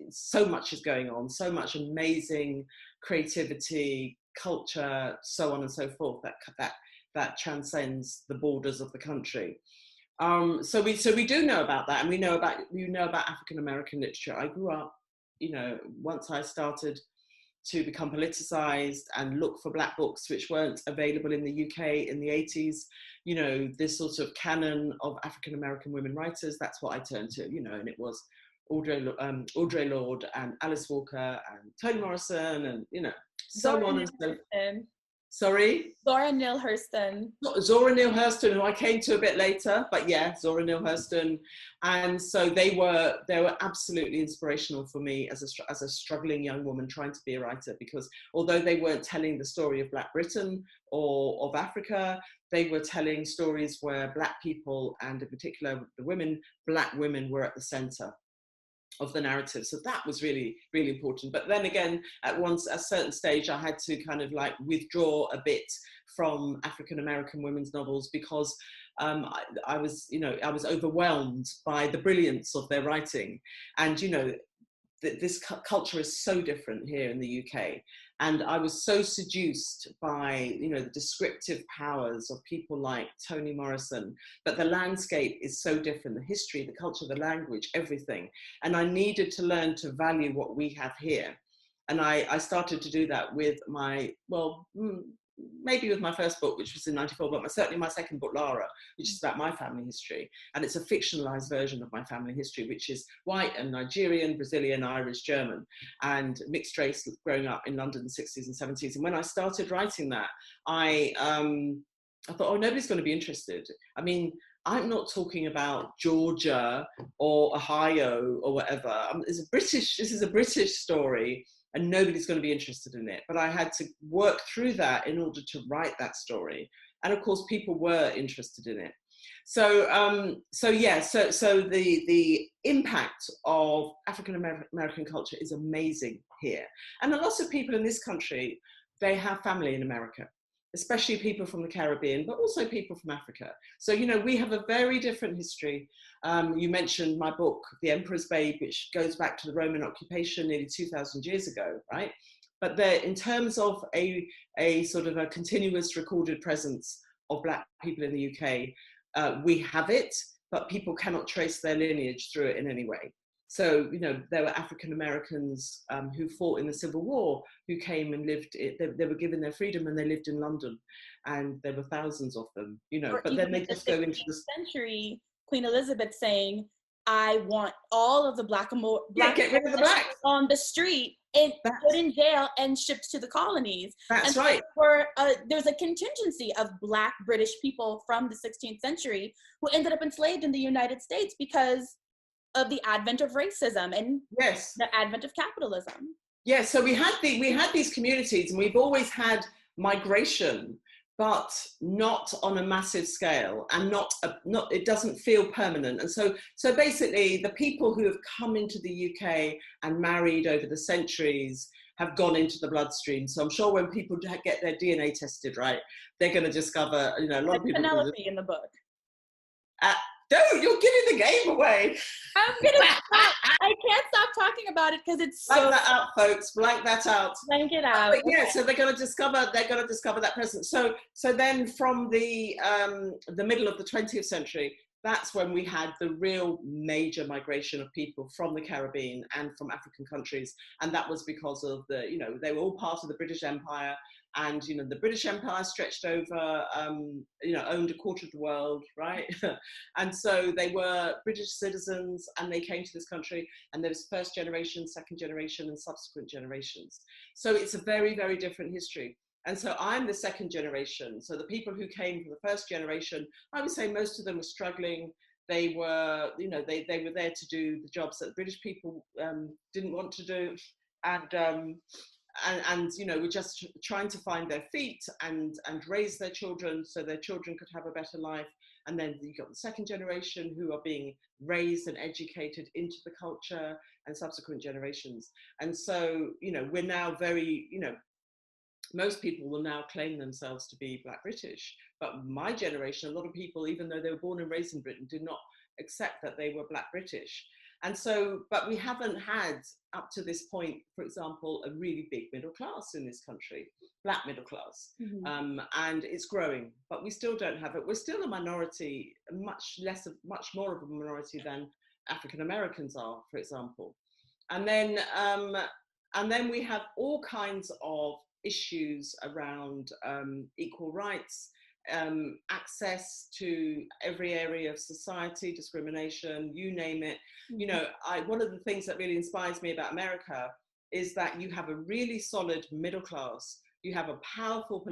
so much is going on, so much amazing creativity, culture, so on and so forth, that transcends the borders of the country. So we do know about that, and we know about African American literature. I grew up, you know, once I started to become politicized and look for Black books which weren't available in the UK in the 80s, you know, this sort of canon of African American women writers, that's what I turned to, you know, and it was Audre Lorde and Alice Walker and Toni Morrison, and, you know, so on and so forth. Sorry? Zora Neale Hurston. Zora Neale Hurston, who I came to a bit later, but yeah, Zora Neale Hurston. And so they were absolutely inspirational for me as a struggling young woman trying to be a writer, because although they weren't telling the story of Black Britain or of Africa, they were telling stories where Black people, and in particular the women, Black women, were at the center of the narrative. So that was really, really important. But then again, at a certain stage, I had to kind of like withdraw a bit from African American women's novels, because I was overwhelmed by the brilliance of their writing. And, you know, this culture is so different here in the UK. And I was so seduced by, you know, the descriptive powers of people like Toni Morrison, but the landscape is so different, the history, the culture, the language, everything. And I needed to learn to value what we have here. And I started to do that with maybe with my first book, which was in '94, but certainly my second book, Lara, which is about my family history. And it's a fictionalized version of my family history, which is white and Nigerian, Brazilian, Irish, German, and mixed race, growing up in London in the 60s and 70s. And when I started writing that, I thought, oh, nobody's going to be interested. I mean, I'm not talking about Georgia or Ohio or whatever. This is a British story, and nobody's going to be interested in it. But I had to work through that in order to write that story. And of course, people were interested in it. So the impact of African American culture is amazing here. And a lot of people in this country, they have family in America, especially people from the Caribbean, but also people from Africa. So, you know, we have a very different history. You mentioned my book, The Emperor's Babe, which goes back to the Roman occupation nearly 2,000 years ago, right? But there, in terms of a sort of a continuous recorded presence of Black people in the UK, we have it, but people cannot trace their lineage through it in any way. So, you know, there were African Americans who fought in the Civil War, who came and lived, they were given their freedom and they lived in London, and there were thousands of them, you know, but then they just go into the century, Queen Elizabeth saying, I want all of the black get rid of the blacks on the street and put in jail and shipped to the colonies. That's right. There's a contingency of Black British people from the 16th century who ended up enslaved in the United States because of the advent of racism and the advent of capitalism. Yes, so we had these communities, and we've always had migration, but not on a massive scale, and it doesn't feel permanent. And so basically, the people who have come into the UK and married over the centuries have gone into the bloodstream. So I'm sure when people get their DNA tested, right, they're going to discover, you know, a lot of people. Penelope in the book. Don't, you're giving the game away. I'm gonna stop. I can't stop talking about it because it's so. Blank that out, folks. Blank that out. Blank it out. But yeah, so they're going to discover that presence. So then from the middle of the 20th century, that's when we had the real major migration of people from the Caribbean and from African countries. And that was because of the, you know, they were all part of the British Empire. And, you know, the British Empire stretched over, you know, owned a quarter of the world, right? And so they were British citizens and they came to this country, and there was first generation, second generation, and subsequent generations. So it's a very, very different history. And so I'm the second generation. So the people who came from the first generation, I would say most of them were struggling. They were, you know, they were there to do the jobs that the British people didn't want to do. And you know, were just trying to find their feet and raise their children so their children could have a better life. And then you got the second generation who are being raised and educated into the culture, and subsequent generations. And so, you know, we're now very, you know, most people will now claim themselves to be Black British, but my generation, a lot of people, even though they were born and raised in Britain, did not accept that they were Black British. And so, but we haven't had, up to this point, for example, a really big middle class in this country, Black middle class. Mm-hmm. And it's growing, but we still don't have it. We're still a minority, much more of a minority than African Americans are, for example. And then we have all kinds of issues around equal rights, access to every area of society, discrimination, you name it. You know, one of the things that really inspires me about America is that you have a really solid middle class, you have a powerful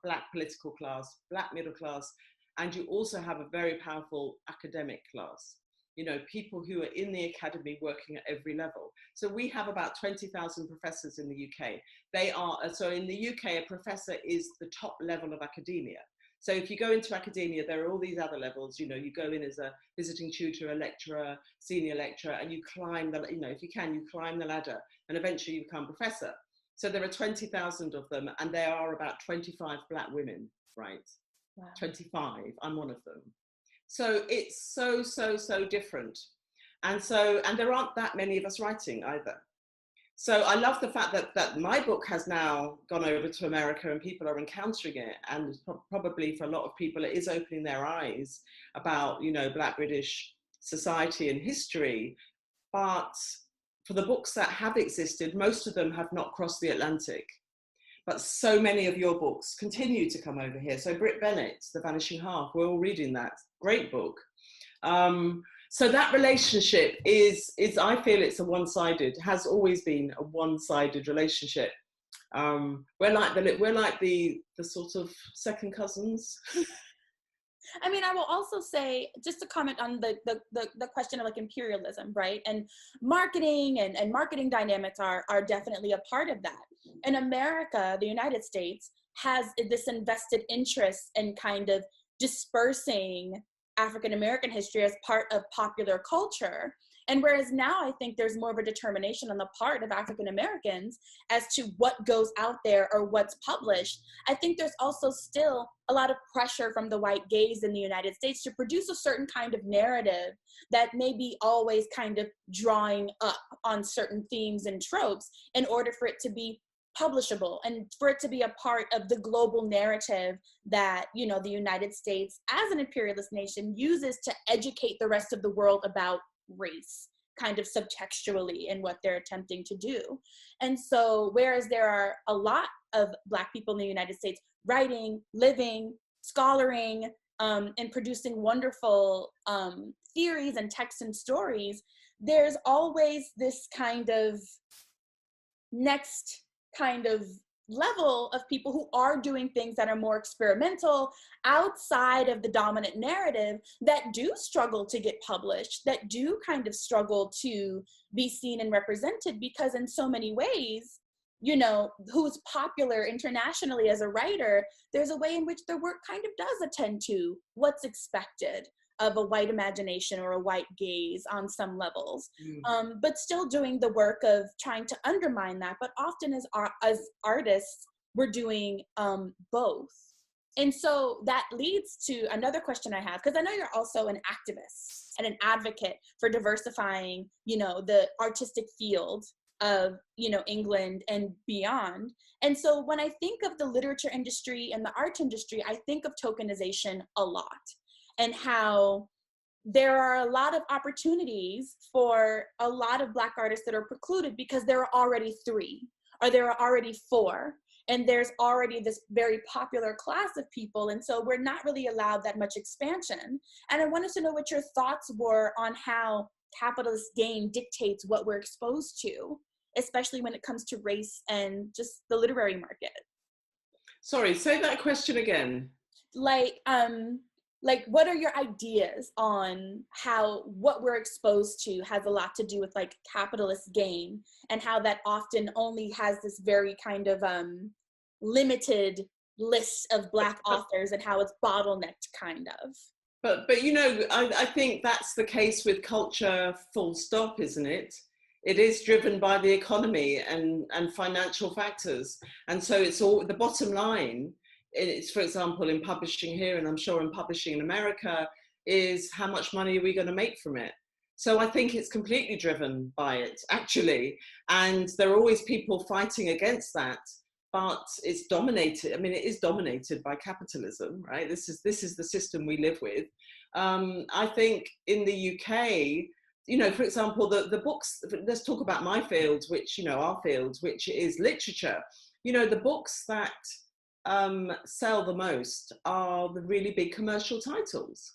Black political class, Black middle class, and you also have a very powerful academic class. You know, people who are in the academy working at every level. So we have about 20,000 professors in the UK. They are, so in the UK, a professor is the top level of academia. So if you go into academia, there are all these other levels. You know, you go in as a visiting tutor, a lecturer, senior lecturer, and you climb the, you know, if you can, you climb the ladder, and eventually you become professor. So there are 20,000 of them, and there are about 25 Black women, right? Wow. 25, I'm one of them. So it's so different. And there aren't that many of us writing either. So I love the fact that my book has now gone over to America and people are encountering it. And probably for a lot of people, it is opening their eyes about, you know, Black British society and history. But for the books that have existed, most of them have not crossed the Atlantic. But so many of your books continue to come over here. So Brit Bennett's The Vanishing Half, we're all reading that. Great book. So that relationship is I feel it's a one-sided, has always been a one-sided relationship. We're like the sort of second cousins. I mean, I will also say, just to comment on the question of like imperialism, right? And marketing and marketing dynamics are definitely a part of that. In America, the United States has this invested interest in kind of dispersing African American history as part of popular culture. And whereas now I think there's more of a determination on the part of African Americans as to what goes out there or what's published, I think there's also still a lot of pressure from the white gaze in the United States to produce a certain kind of narrative that may be always kind of drawing up on certain themes and tropes in order for it to be publishable and for it to be a part of the global narrative that, you know, the United States as an imperialist nation uses to educate the rest of the world about race, kind of subtextually in what they're attempting to do. And so whereas there are a lot of Black people in the United States writing, living, scholaring, and producing wonderful theories and texts and stories, there's always this kind of next kind of level of people who are doing things that are more experimental outside of the dominant narrative that do struggle to get published, that do kind of struggle to be seen and represented, because in so many ways, you know, who's popular internationally as a writer, there's a way in which their work kind of does attend to what's expected of a white imagination or a white gaze on some levels, but still doing the work of trying to undermine that. But often as artists, we're doing both. And so that leads to another question I have, because I know you're also an activist and an advocate for diversifying, you know, the artistic field of, you know, England and beyond. And so when I think of the literature industry and the art industry, I think of tokenization a lot, and how there are a lot of opportunities for a lot of Black artists that are precluded because there are already 3 or there are already 4, and there's already this very popular class of people, and so we're not really allowed that much expansion. And I wanted to know what your thoughts were on how capitalist gain dictates what we're exposed to, especially when it comes to race and just the literary market. Sorry, say that question again. Like what are your ideas on how what we're exposed to has a lot to do with like capitalist gain, and how that often only has this very kind of limited list of Black authors, and how it's bottlenecked kind of. But you know, I think that's the case with culture, full stop, isn't it? It is driven by the economy and financial factors. And so it's all the bottom line. It's, for example, in publishing here, and I'm sure in publishing in America, is how much money are we going to make from it? So I think it's completely driven by it, actually. And there are always people fighting against that, but it's dominated. I mean, it is dominated by capitalism, right? This is the system we live with. I think in the UK, you know, for example, the books, let's talk about my field, which, you know, our field, which is literature. You know, the books that sell the most are the really big commercial titles,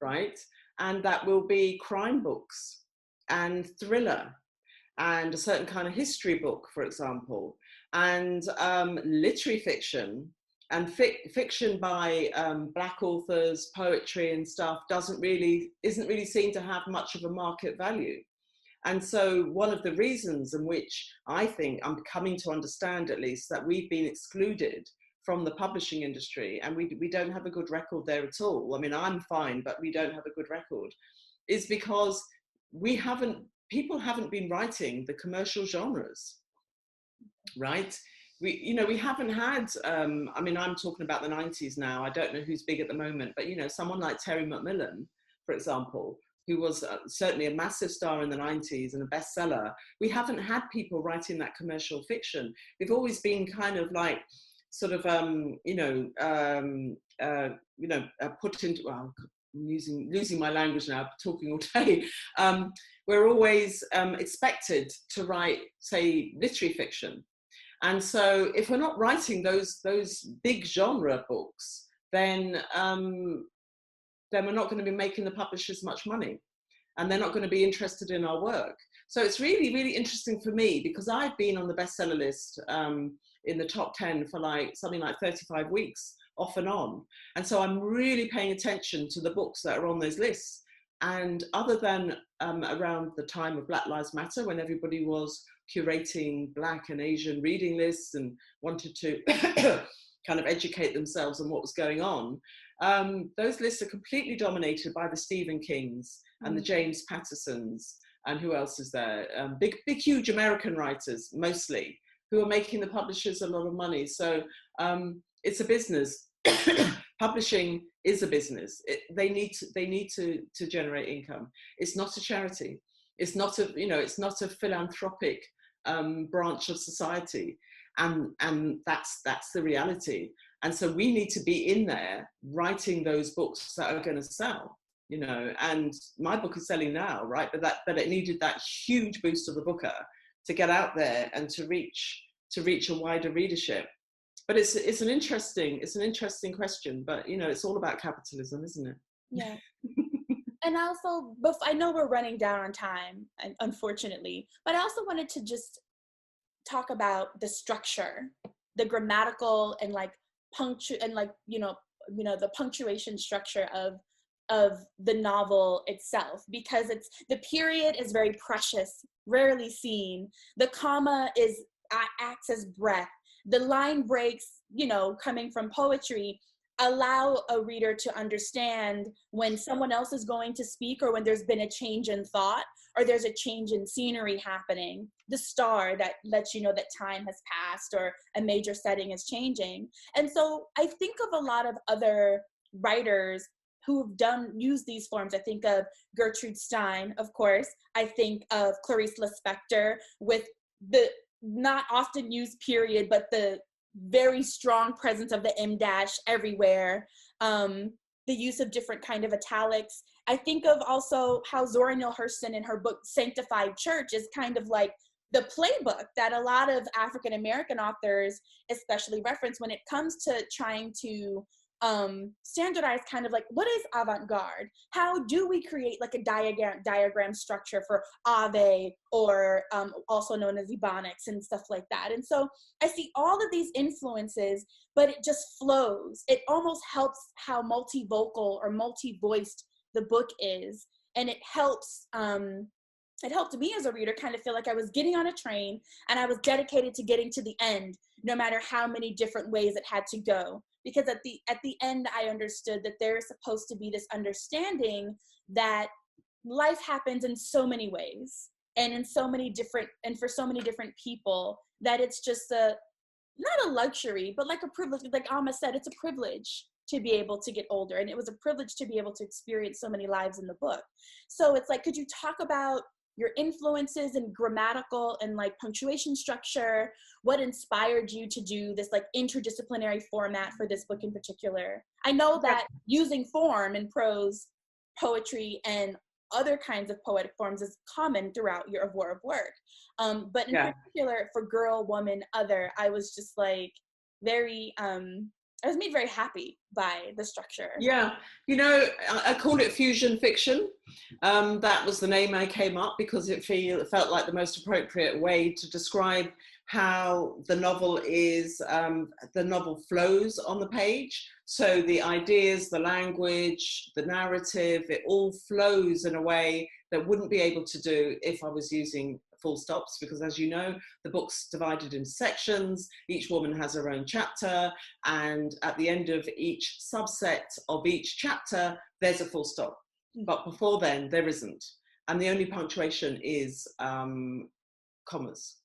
right? And that will be crime books and thriller and a certain kind of history book, for example, and literary fiction and fiction by Black authors, poetry and stuff isn't really seen to have much of a market value. And so one of the reasons in which I think I'm coming to understand, at least, that we've been excluded from the publishing industry, and we don't have a good record there at all. I mean, I'm fine, but we don't have a good record, is because people haven't been writing the commercial genres, right? We haven't had, I mean, I'm talking about the 90s now. I don't know who's big at the moment, but, you know, someone like Terry McMillan, for example, who was certainly a massive star in the 90s and a bestseller. We haven't had people writing that commercial fiction. We've always been kind of like, sort of, put into, well, I'm losing my language now, talking all day. We're always expected to write, say, literary fiction. And so if we're not writing those big genre books, then we're not going to be making the publishers much money, and they're not going to be interested in our work. So it's really, really interesting for me, because I've been on the bestseller list in the top 10 for something like 35 weeks off and on. And so I'm really paying attention to the books that are on those lists. And other than around the time of Black Lives Matter, when everybody was curating Black and Asian reading lists and wanted to kind of educate themselves on what was going on, those lists are completely dominated by the Stephen Kings and the James Pattersons, and who else is there? Big, huge American writers, mostly, who are making the publishers a lot of money. So it's a business. Publishing is a business. They need to generate income. It's not a charity. It's not a philanthropic branch of society, and that's the reality. And so we need to be in there writing those books that are going to sell. You know, and my book is selling now, right? But it needed that huge boost of the booker to get out there and to reach a wider readership. But it's an interesting question. But you know, it's all about capitalism, isn't it? Yeah. And also, I know we're running down on time, unfortunately, but I also wanted to just talk about the structure, the grammatical and the punctuation structure of the novel itself, because the period is very precious, rarely seen. The comma acts as breath. The line breaks, you know, coming from poetry, allow a reader to understand when someone else is going to speak, or when there's been a change in thought, or there's a change in scenery happening. The star that lets you know that time has passed, or a major setting is changing. And so I think of a lot of other writers who've used these forms. I think of Gertrude Stein, of course. I think of Clarice Lispector, with the not often used period, but the very strong presence of the M dash everywhere. The use of different kind of italics. I think of also how Zora Neale Hurston in her book Sanctified Church is kind of like the playbook that a lot of African American authors especially reference when it comes to trying to standardize kind of like, what is avant-garde? How do we create like a diagram structure for Ave, or also known as Ebonics and stuff like that? And so I see all of these influences, but it just flows. It almost helps how multivocal or multi-voiced the book is. And it helps, it helped me as a reader kind of feel like I was getting on a train and I was dedicated to getting to the end, no matter how many different ways it had to go. Because at the end, I understood that there is supposed to be this understanding that life happens in so many ways and in so many different, and for so many different people, that it's just not a luxury, but like a privilege. Like Alma said, it's a privilege to be able to get older. And it was a privilege to be able to experience so many lives in the book. So it's like, could you talk about your influences in grammatical and like punctuation structure? What inspired you to do this like interdisciplinary format for this book in particular? I know that using form in prose, poetry, and other kinds of poetic forms is common throughout your war of work. But in particular for girl, woman, other, I was just like very, I was made very happy by the structure. Yeah, you know, I call it fusion fiction. That was the name I came up because it felt like the most appropriate way to describe how the novel is, the novel flows on the page. So the ideas, the language, the narrative, it all flows in a way that wouldn't be able to do if I was using full stops, because as you know, the book's divided into sections. Each woman has her own chapter, and at the end of each subset of each chapter, there's a full stop. But before then, there isn't. And the only punctuation is commas.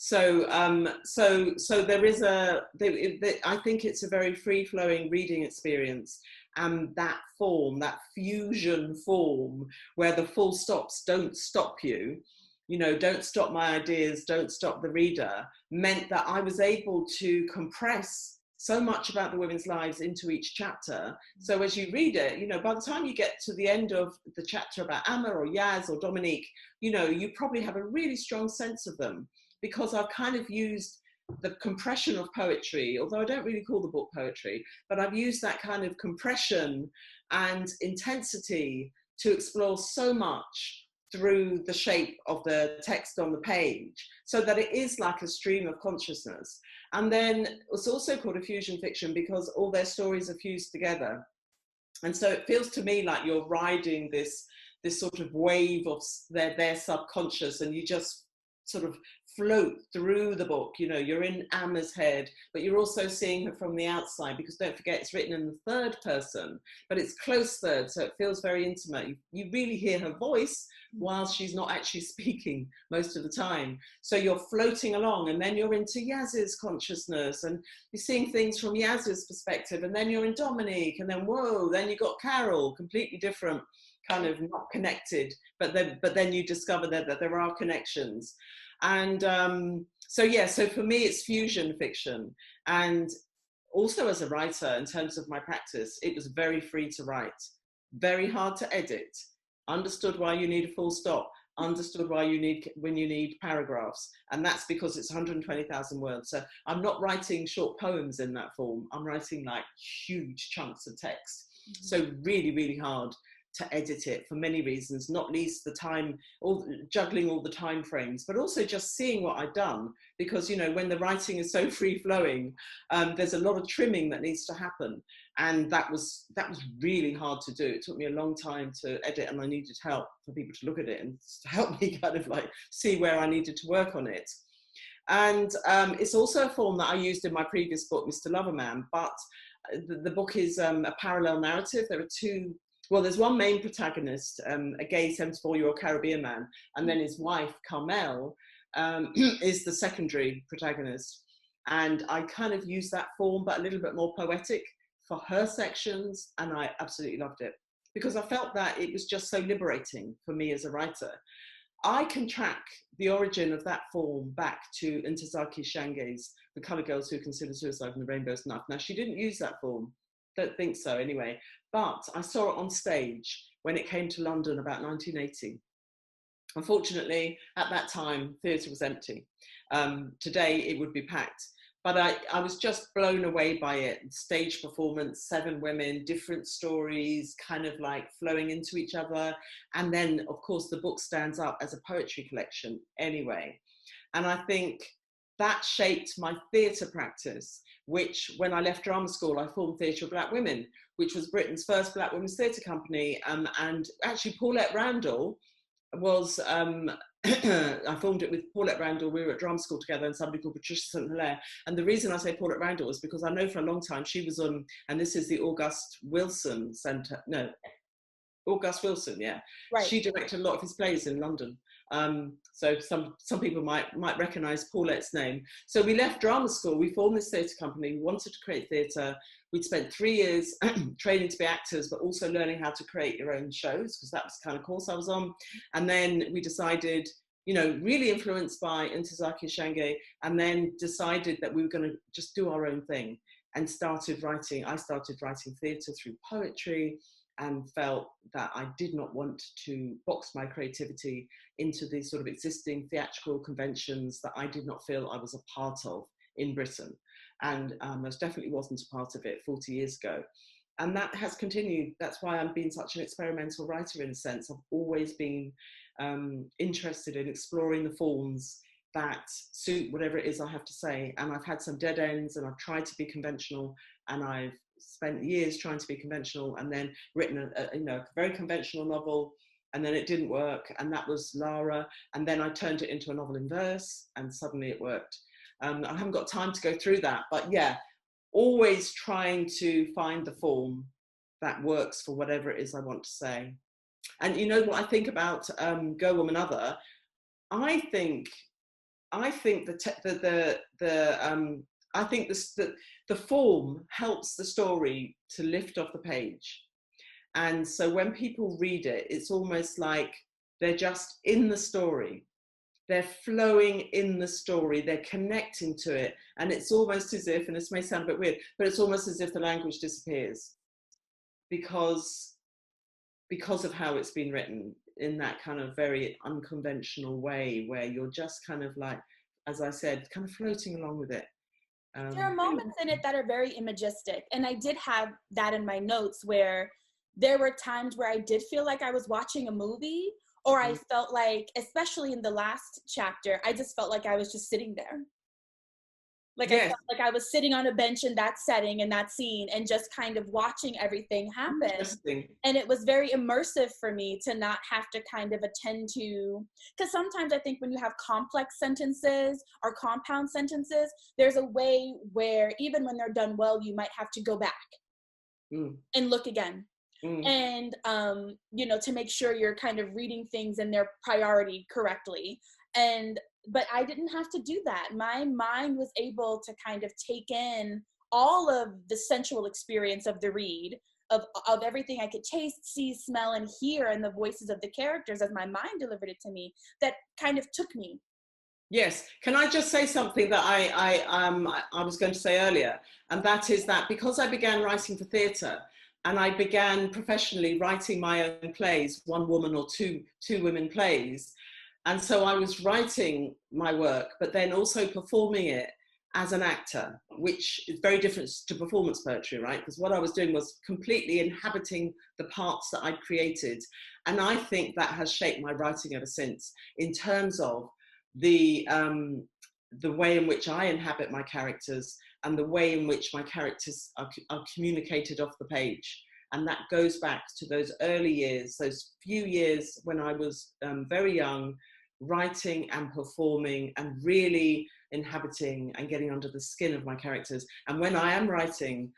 So there is I think it's a very free-flowing reading experience. And that form, that fusion form, where the full stops don't stop you, you know, don't stop my ideas, don't stop the reader, meant that I was able to compress so much about the women's lives into each chapter. So as you read it, you know, by the time you get to the end of the chapter about Amma or Yaz or Dominique, you know, you probably have a really strong sense of them, because I've kind of used the compression of poetry, although I don't really call the book poetry, but I've used that kind of compression and intensity to explore so much through the shape of the text on the page, so that it is like a stream of consciousness. And then it's also called a fusion fiction because all their stories are fused together. And so it feels to me like you're riding this sort of wave of their subconscious, and you just sort of float through the book. You know, you're in Amma's head, but you're also seeing her from the outside, because don't forget it's written in the third person, but it's close third, so it feels very intimate. You really hear her voice while she's not actually speaking most of the time. So you're floating along, and then you're into Yaz's consciousness, and you're seeing things from Yaz's perspective, and then you're in Dominique, and then whoa, then you got Carol, completely different, kind of not connected, but then you discover that there are connections. And so for me it's fusion fiction. And also as a writer, in terms of my practice, it was very free to write, very hard to edit, understood why you need a full stop, understood why you need paragraphs, and that's because it's 120,000 words. So I'm not writing short poems in that form, I'm writing like huge chunks of text. So really, really hard to edit it for many reasons, not least the time, juggling all the time frames, but also just seeing what I've done, because, you know, when the writing is so free flowing, there's a lot of trimming that needs to happen. And that was really hard to do. It took me a long time to edit, and I needed help for people to look at it and to help me kind of like see where I needed to work on it. And it's also a form that I used in my previous book, Mr. Loverman, but the book is a parallel narrative. There are two. Well, there's one main protagonist, a gay 74-year-old Caribbean man, and then his wife, Carmel, is the secondary protagonist. And I kind of used that form, but a little bit more poetic for her sections, and I absolutely loved it, because I felt that it was just so liberating for me as a writer. I can track the origin of that form back to Ntozake Shange's The Colour Girls Who Consider Suicide and the Rainbow's Enough. Now, she didn't use that form, don't think so anyway, but I saw it on stage, when it came to London about 1980. Unfortunately, at that time, theatre was empty. Today, it would be packed. But I was just blown away by it. Stage performance, 7 women, different stories, kind of like flowing into each other. And then, of course, the book stands up as a poetry collection anyway. And I think that shaped my theatre practice, which when I left drama school, I formed Theatre of Black Women, which was Britain's first Black women's theatre company. And actually, Paulette Randall was, I formed it with Paulette Randall. We were at drama school together, and somebody called Patricia St. Hilaire. And the reason I say Paulette Randall is because I know for a long time she was on, and this is the August Wilson Centre, no, August Wilson, yeah. Right. She directed a lot of his plays in London. So some people might recognise Paulette's name. So we left drama school, we formed this theatre company, we wanted to create theatre. We'd spent 3 years training to be actors, but also learning how to create your own shows, because that was the kind of course I was on. And then we decided, you know, really influenced by Ntozake Shange, and then decided that we were going to just do our own thing, and started writing. I started writing theatre through poetry, and felt that I did not want to box my creativity into these sort of existing theatrical conventions that I did not feel I was a part of in Britain. And most definitely wasn't a part of it 40 years ago. And that has continued. That's why I've been such an experimental writer in a sense. I've always been interested in exploring the forms that suit whatever it is I have to say. And I've had some dead ends, and I've tried to be conventional, and I've spent years trying to be conventional, and then written a very conventional novel, and then it didn't work, and that was Lara. And then I turned it into a novel in verse, and suddenly it worked. I haven't got time to go through that, but yeah, always trying to find the form that works for whatever it is I want to say. And you know what I think about Go Woman Other? I think the form helps the story to lift off the page. And so when people read it, it's almost like they're just in the story. They're flowing in the story, they're connecting to it. And it's almost as if, and this may sound a bit weird, but it's almost as if the language disappears because of how it's been written in that kind of very unconventional way, where you're just kind of like, as I said, kind of floating along with it. There are moments in it that are very imagistic. And I did have that in my notes, where there were times where I did feel like I was watching a movie, or I felt like, especially in the last chapter, I just felt like I was just sitting there. Like, yes. I felt like I was sitting on a bench in that setting, in that scene, and just kind of watching everything happen. And it was very immersive for me to not have to kind of attend to, because sometimes I think when you have complex sentences or compound sentences, there's a way where even when they're done well, you might have to go back and look again. And, to make sure you're kind of reading things in their priority correctly. But I didn't have to do that. My mind was able to kind of take in all of the sensual experience of the read, of everything I could taste, see, smell, and hear, and the voices of the characters as my mind delivered it to me, that kind of took me. Yes. Can I just say something that I was going to say earlier? And that is that because I began writing for theatre, and I began professionally writing my own plays, one woman or two women plays. And so I was writing my work, but then also performing it as an actor, which is very different to performance poetry, right? Because what I was doing was completely inhabiting the parts that I'd created. And I think that has shaped my writing ever since, in terms of the way in which I inhabit my characters, and the way in which my characters are communicated off the page. And that goes back to those early years, those few years when I was very young, writing and performing and really inhabiting and getting under the skin of my characters. And when I am writing,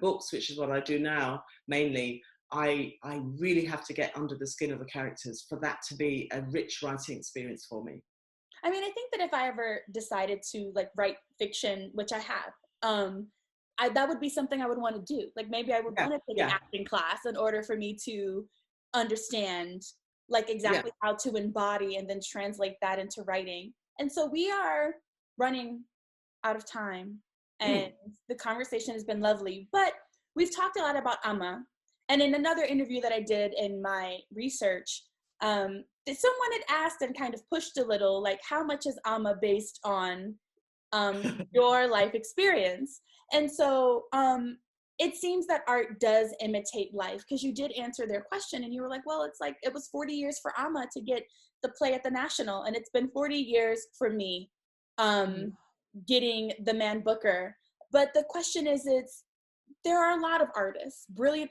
books, which is what I do now, mainly, I really have to get under the skin of the characters for that to be a rich writing experience for me. I mean, I think that if I ever decided to write fiction, which I have, that would be something I would want to do. Like, maybe I would want to take an acting class in order for me to understand exactly how to embody and then translate that into writing. And so we are running out of time, and the conversation has been lovely, but we've talked a lot about Amma, And in another interview that I did in my research, someone had asked and kind of pushed a little, like, how much is Amma based on your life experience? And so it seems that art does imitate life, because you did answer their question and you were like, well, it's like it was 40 years for Amma to get the play at the National, and it's been 40 years for me getting the Man Booker. But the question is, there are a lot of artists, brilliant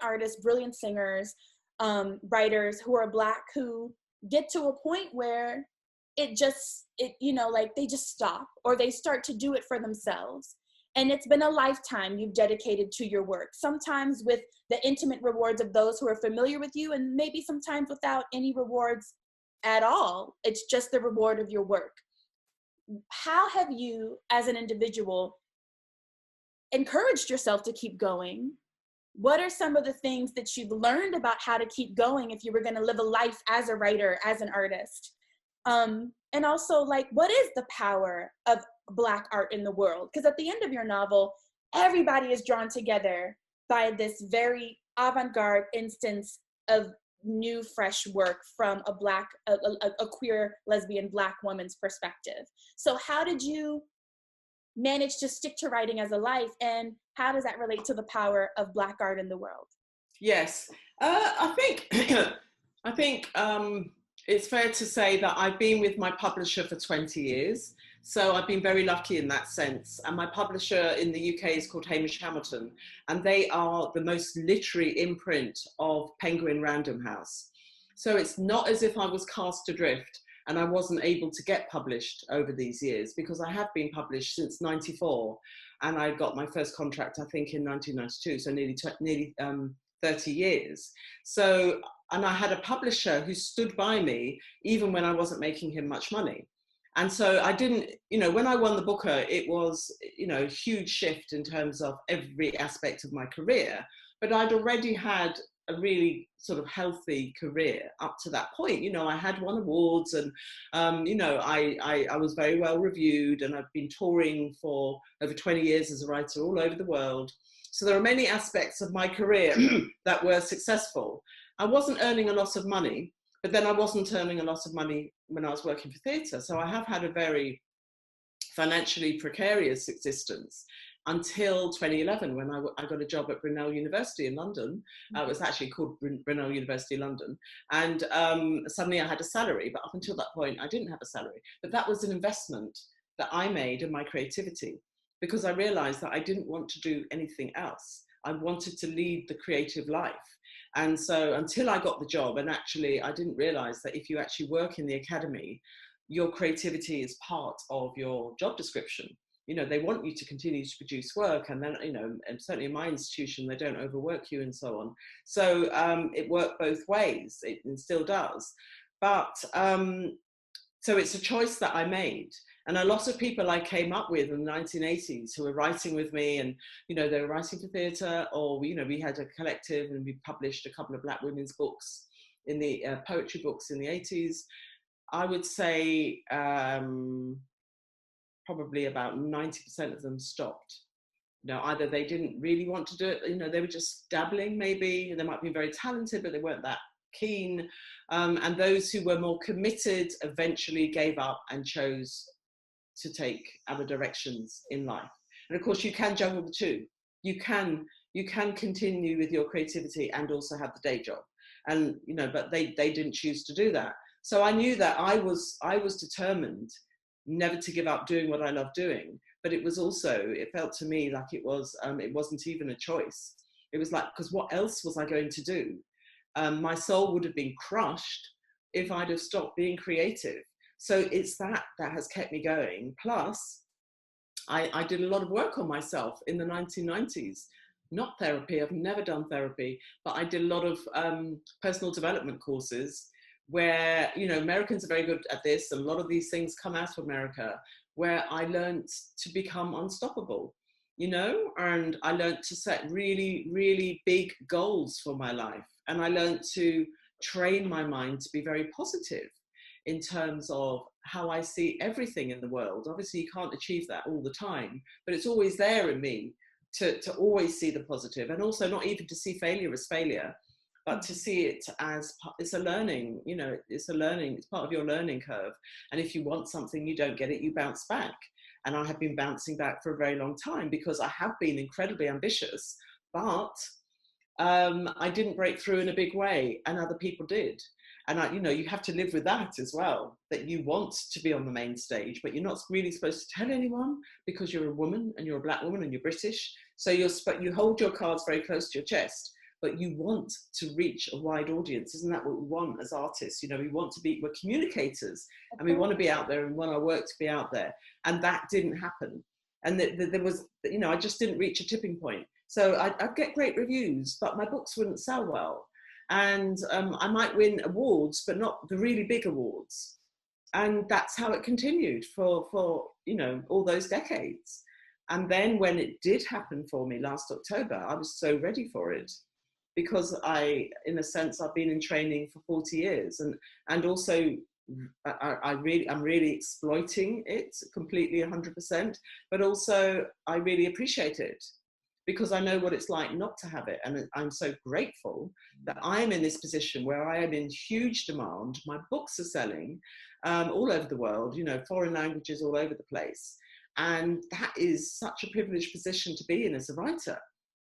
singers, writers who are Black, who get to a point where they just stop, or they start to do it for themselves. And it's been a lifetime you've dedicated to your work, sometimes with the intimate rewards of those who are familiar with you, and maybe sometimes without any rewards at all. It's just the reward of your work. How have you, as an individual, encouraged yourself to keep going? What are some of the things that you've learned about how to keep going if you were going to live a life as a writer, as an artist? And also, like, what is the power of Black art in the world? Because at the end of your novel, everybody is drawn together by this very avant-garde instance of new, fresh work from a queer, lesbian, Black woman's perspective. So how did you manage to stick to writing as a life, and how does that relate to the power of Black art in the world? Yes, I think it's fair to say that I've been with my publisher for 20 years. So I've been very lucky in that sense. And my publisher in the UK is called Hamish Hamilton, and they are the most literary imprint of Penguin Random House. So it's not as if I was cast adrift and I wasn't able to get published over these years, because I have been published since '94, and I got my first contract, I think, in 1992, so nearly 30 years. So, and I had a publisher who stood by me even when I wasn't making him much money. And so I didn't, when I won the Booker, it was, a huge shift in terms of every aspect of my career. But I'd already had a really sort of healthy career up to that point. I had won awards, and, I was very well reviewed, and I've been touring for over 20 years as a writer all over the world. So there are many aspects of my career that were successful. I wasn't earning a lot of money, but then I wasn't earning a lot of money when I was working for theatre. So I have had a very financially precarious existence until 2011, when I got a job at Brunel University in London. It was actually called Brunel University London. And suddenly I had a salary, but up until that point, I didn't have a salary. But that was an investment that I made in my creativity, because I realized that I didn't want to do anything else. I wanted to lead the creative life. And so until I got the job, and actually I didn't realize that if you actually work in the academy, your creativity is part of your job description. They want you to continue to produce work, and then, and certainly in my institution, they don't overwork you and so on. So it worked both ways, it still does. But so it's a choice that I made. And a lot of people I came up with in the 1980s who were writing with me, and, they were writing for theatre, or, we had a collective, and we published a couple of Black women's books, in the poetry books in the 80s. I would say probably about 90% of them stopped. Either they didn't really want to do it, they were just dabbling maybe, and they might be very talented, but they weren't that keen. And those who were more committed eventually gave up and chose to take other directions in life. And of course, you can juggle the two. You can continue with your creativity and also have the day job. And, but they didn't choose to do that. So I knew that I was determined never to give up doing what I love doing. But it was also, it felt to me like it wasn't even a choice. It was like, because what else was I going to do? My soul would have been crushed if I'd have stopped being creative. So it's that has kept me going. Plus, I did a lot of work on myself in the 1990s. Not therapy, I've never done therapy, but I did a lot of personal development courses where, Americans are very good at this, and a lot of these things come out of America, where I learned to become unstoppable, and I learned to set really, really big goals for my life. And I learned to train my mind to be very positive in terms of how I see everything in the world. Obviously, you can't achieve that all the time, but it's always there in me to always see the positive, and also not even to see failure as failure, but to see it as it's a learning, you know, it's part of your learning curve. And if you want something, you don't get it, you bounce back. And I have been bouncing back for a very long time because I have been incredibly ambitious, but I didn't break through in a big way, and other people did. And you know, you have to live with that as well, that you want to be on the main stage, but you're not really supposed to tell anyone because you're a woman and you're a Black woman and you're British. So you hold your cards very close to your chest, but you want to reach a wide audience. Isn't that what we want as artists? You know, we're communicators, and we want to be out there and want our work to be out there. And that didn't happen. And there was, you know, I just didn't reach a tipping point. So I'd get great reviews, but my books wouldn't sell well. And I might win awards, but not the really big awards. And that's how it continued for you know, all those decades. And then when it did happen for me last October, I was so ready for it, because in a sense, I've been in training for 40 years, and also I'm really exploiting it completely 100%, but also I really appreciate it, because I know what it's like not to have it. And I'm so grateful that I'm in this position where I am in huge demand. My books are selling all over the world, you know, foreign languages all over the place. And that is such a privileged position to be in as a writer,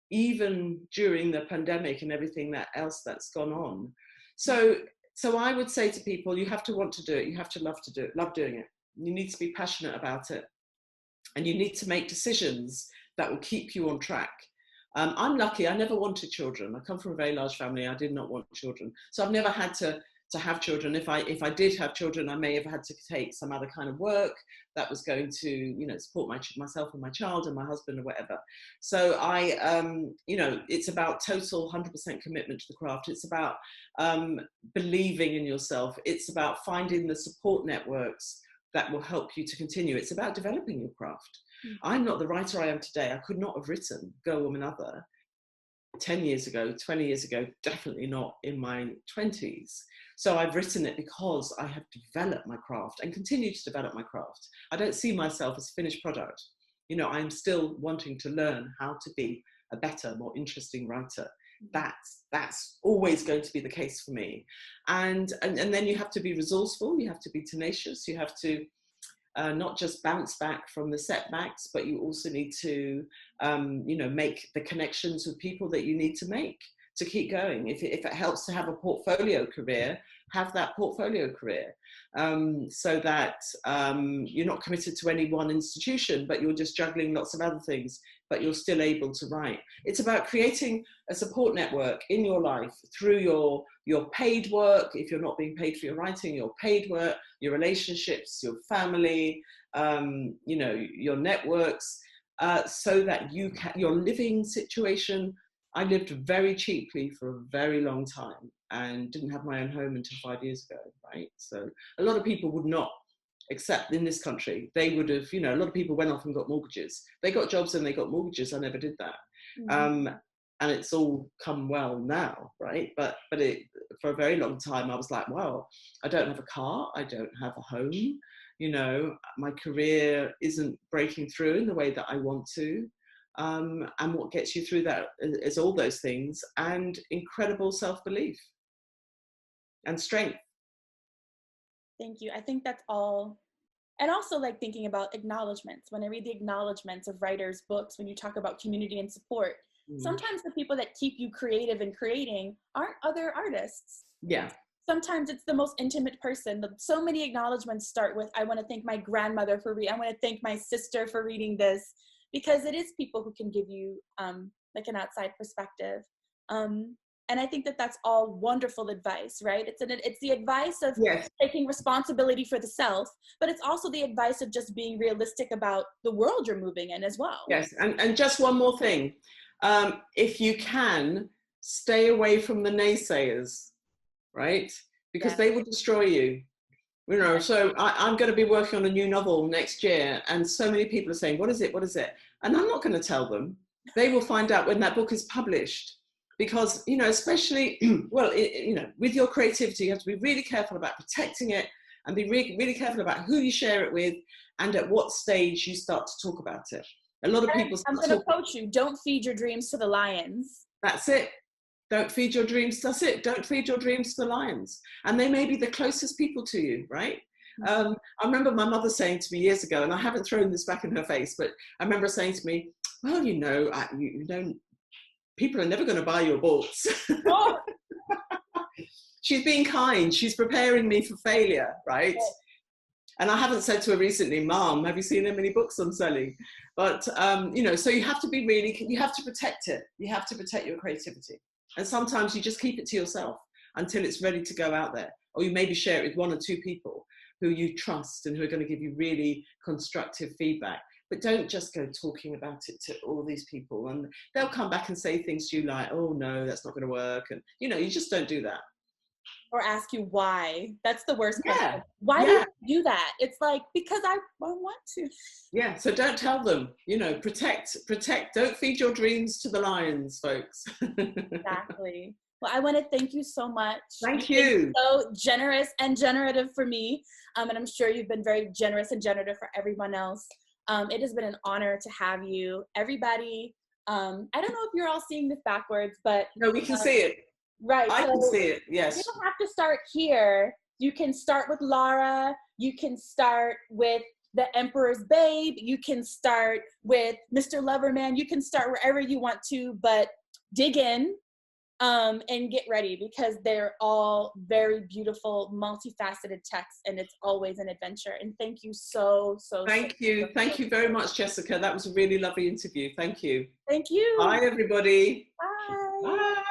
even during the pandemic and everything else that's gone on. So I would say to people, you have to want to do it. You have to love doing it. You need to be passionate about it. And you need to make decisions that will keep you on track. I'm lucky, I never wanted children. I come from a very large family, I did not want children. So I've never had to have children. If I did have children, I may have had to take some other kind of work that was going to, you know, support myself and my child and my husband or whatever. So you know, it's about total 100% commitment to the craft. It's about believing in yourself. It's about finding the support networks that will help you to continue. It's about developing your craft. I'm not the writer I am today. I could not have written Girl, Woman, Other 10 years ago, 20 years ago, definitely not in my 20s. So I've written it because I have developed my craft and continue to develop my craft. I don't see myself as a finished product. You know, I'm still wanting to learn how to be a better, more interesting writer. That's always going to be the case for me. And then you have to be resourceful, you have to be tenacious, you have to not just bounce back from the setbacks, but you also need to, you know, make the connections with people that you need to make to keep going. If it helps to have a portfolio career, have that portfolio career, so that you're not committed to any one institution, but you're just juggling lots of other things, but you're still able to write. It's about creating a support network in your life through your paid work, if you're not being paid for your writing, your paid work, your relationships, your family, you know, your networks, so that your living situation. I lived very cheaply for a very long time and didn't have my own home until 5 years ago, right? So a lot of people would not accept in this country. They would have, you know, a lot of people went off and got mortgages. They got jobs and they got mortgages. I never did that. And it's all come well now, right? But for a very long time, I was like, wow, I don't have a car. I don't have a home. You know, my career isn't breaking through in the way that I want to. And what gets you through that is all those things and incredible self-belief and strength. Thank you. I think that's all. And also, like, thinking about acknowledgements. When I read the acknowledgements of writers' books, when you talk about community and support, sometimes the people that keep you creative and creating aren't other artists. Yeah. Sometimes it's the most intimate person. So many acknowledgements start with, I want to thank my grandmother for reading. I want to thank my sister for reading this. Because it is people who can give you like an outside perspective. And I think that that's all wonderful advice, right? It's the advice of taking responsibility for the self, but it's also the advice of just being realistic about the world you're moving in as well. Yes, and just one more thing. If you can, stay away from the naysayers, right? Because they will destroy you. You know, so I'm going to be working on a new novel next year, and so many people are saying, what is it? What is it? And I'm not going to tell them. They will find out when that book is published, because, you know, especially, well, you know, with your creativity, you have to be really careful about protecting it and be really careful about who you share it with and at what stage you start to talk about it. A lot of people... I'm going to quote you, don't feed your dreams to the lions. That's it. Don't feed your dreams. That's it. Don't feed your dreams to the lions. And they may be the closest people to you, right? I remember my mother saying to me years ago, and I haven't thrown this back in her face, but I remember saying to me, well, you know, you don't, people are never going to buy your books. Oh. She's being kind. She's preparing me for failure, right? Oh. And I haven't said to her recently, Mom, have you seen how many books I'm selling? But, you know, so you have to be really, you have to protect it. You have to protect your creativity. And sometimes you just keep it to yourself until it's ready to go out there. Or you maybe share it with 1 or 2 people who you trust and who are going to give you really constructive feedback. But don't just go talking about it to all these people. And they'll come back and say things to you like, oh, no, that's not going to work. And, you know, you just don't do that. Or ask you why. That's the worst part. Yeah. Why do you do that? It's like, because I want to. Yeah, so don't tell them, you know, protect, don't feed your dreams to the lions, folks. Exactly. Well, I want to thank you so much. Thank you. You've been so generous and generative for me. And I'm sure you've been very generous and generative for everyone else. It has been an honor to have you. Everybody, I don't know if you're all seeing this backwards, but... No, we can see it. Right. I can see it, yes. You don't have to start here. You can start with Lara. You can start with The Emperor's Babe. You can start with Mr. Loverman. You can start wherever you want to, but dig in and get ready, because they're all very beautiful, multifaceted texts, and it's always an adventure. And thank you so Thank you. Thank you very much, Jessica. That was a really lovely interview. Thank you. Thank you. Bye, everybody. Bye. Bye.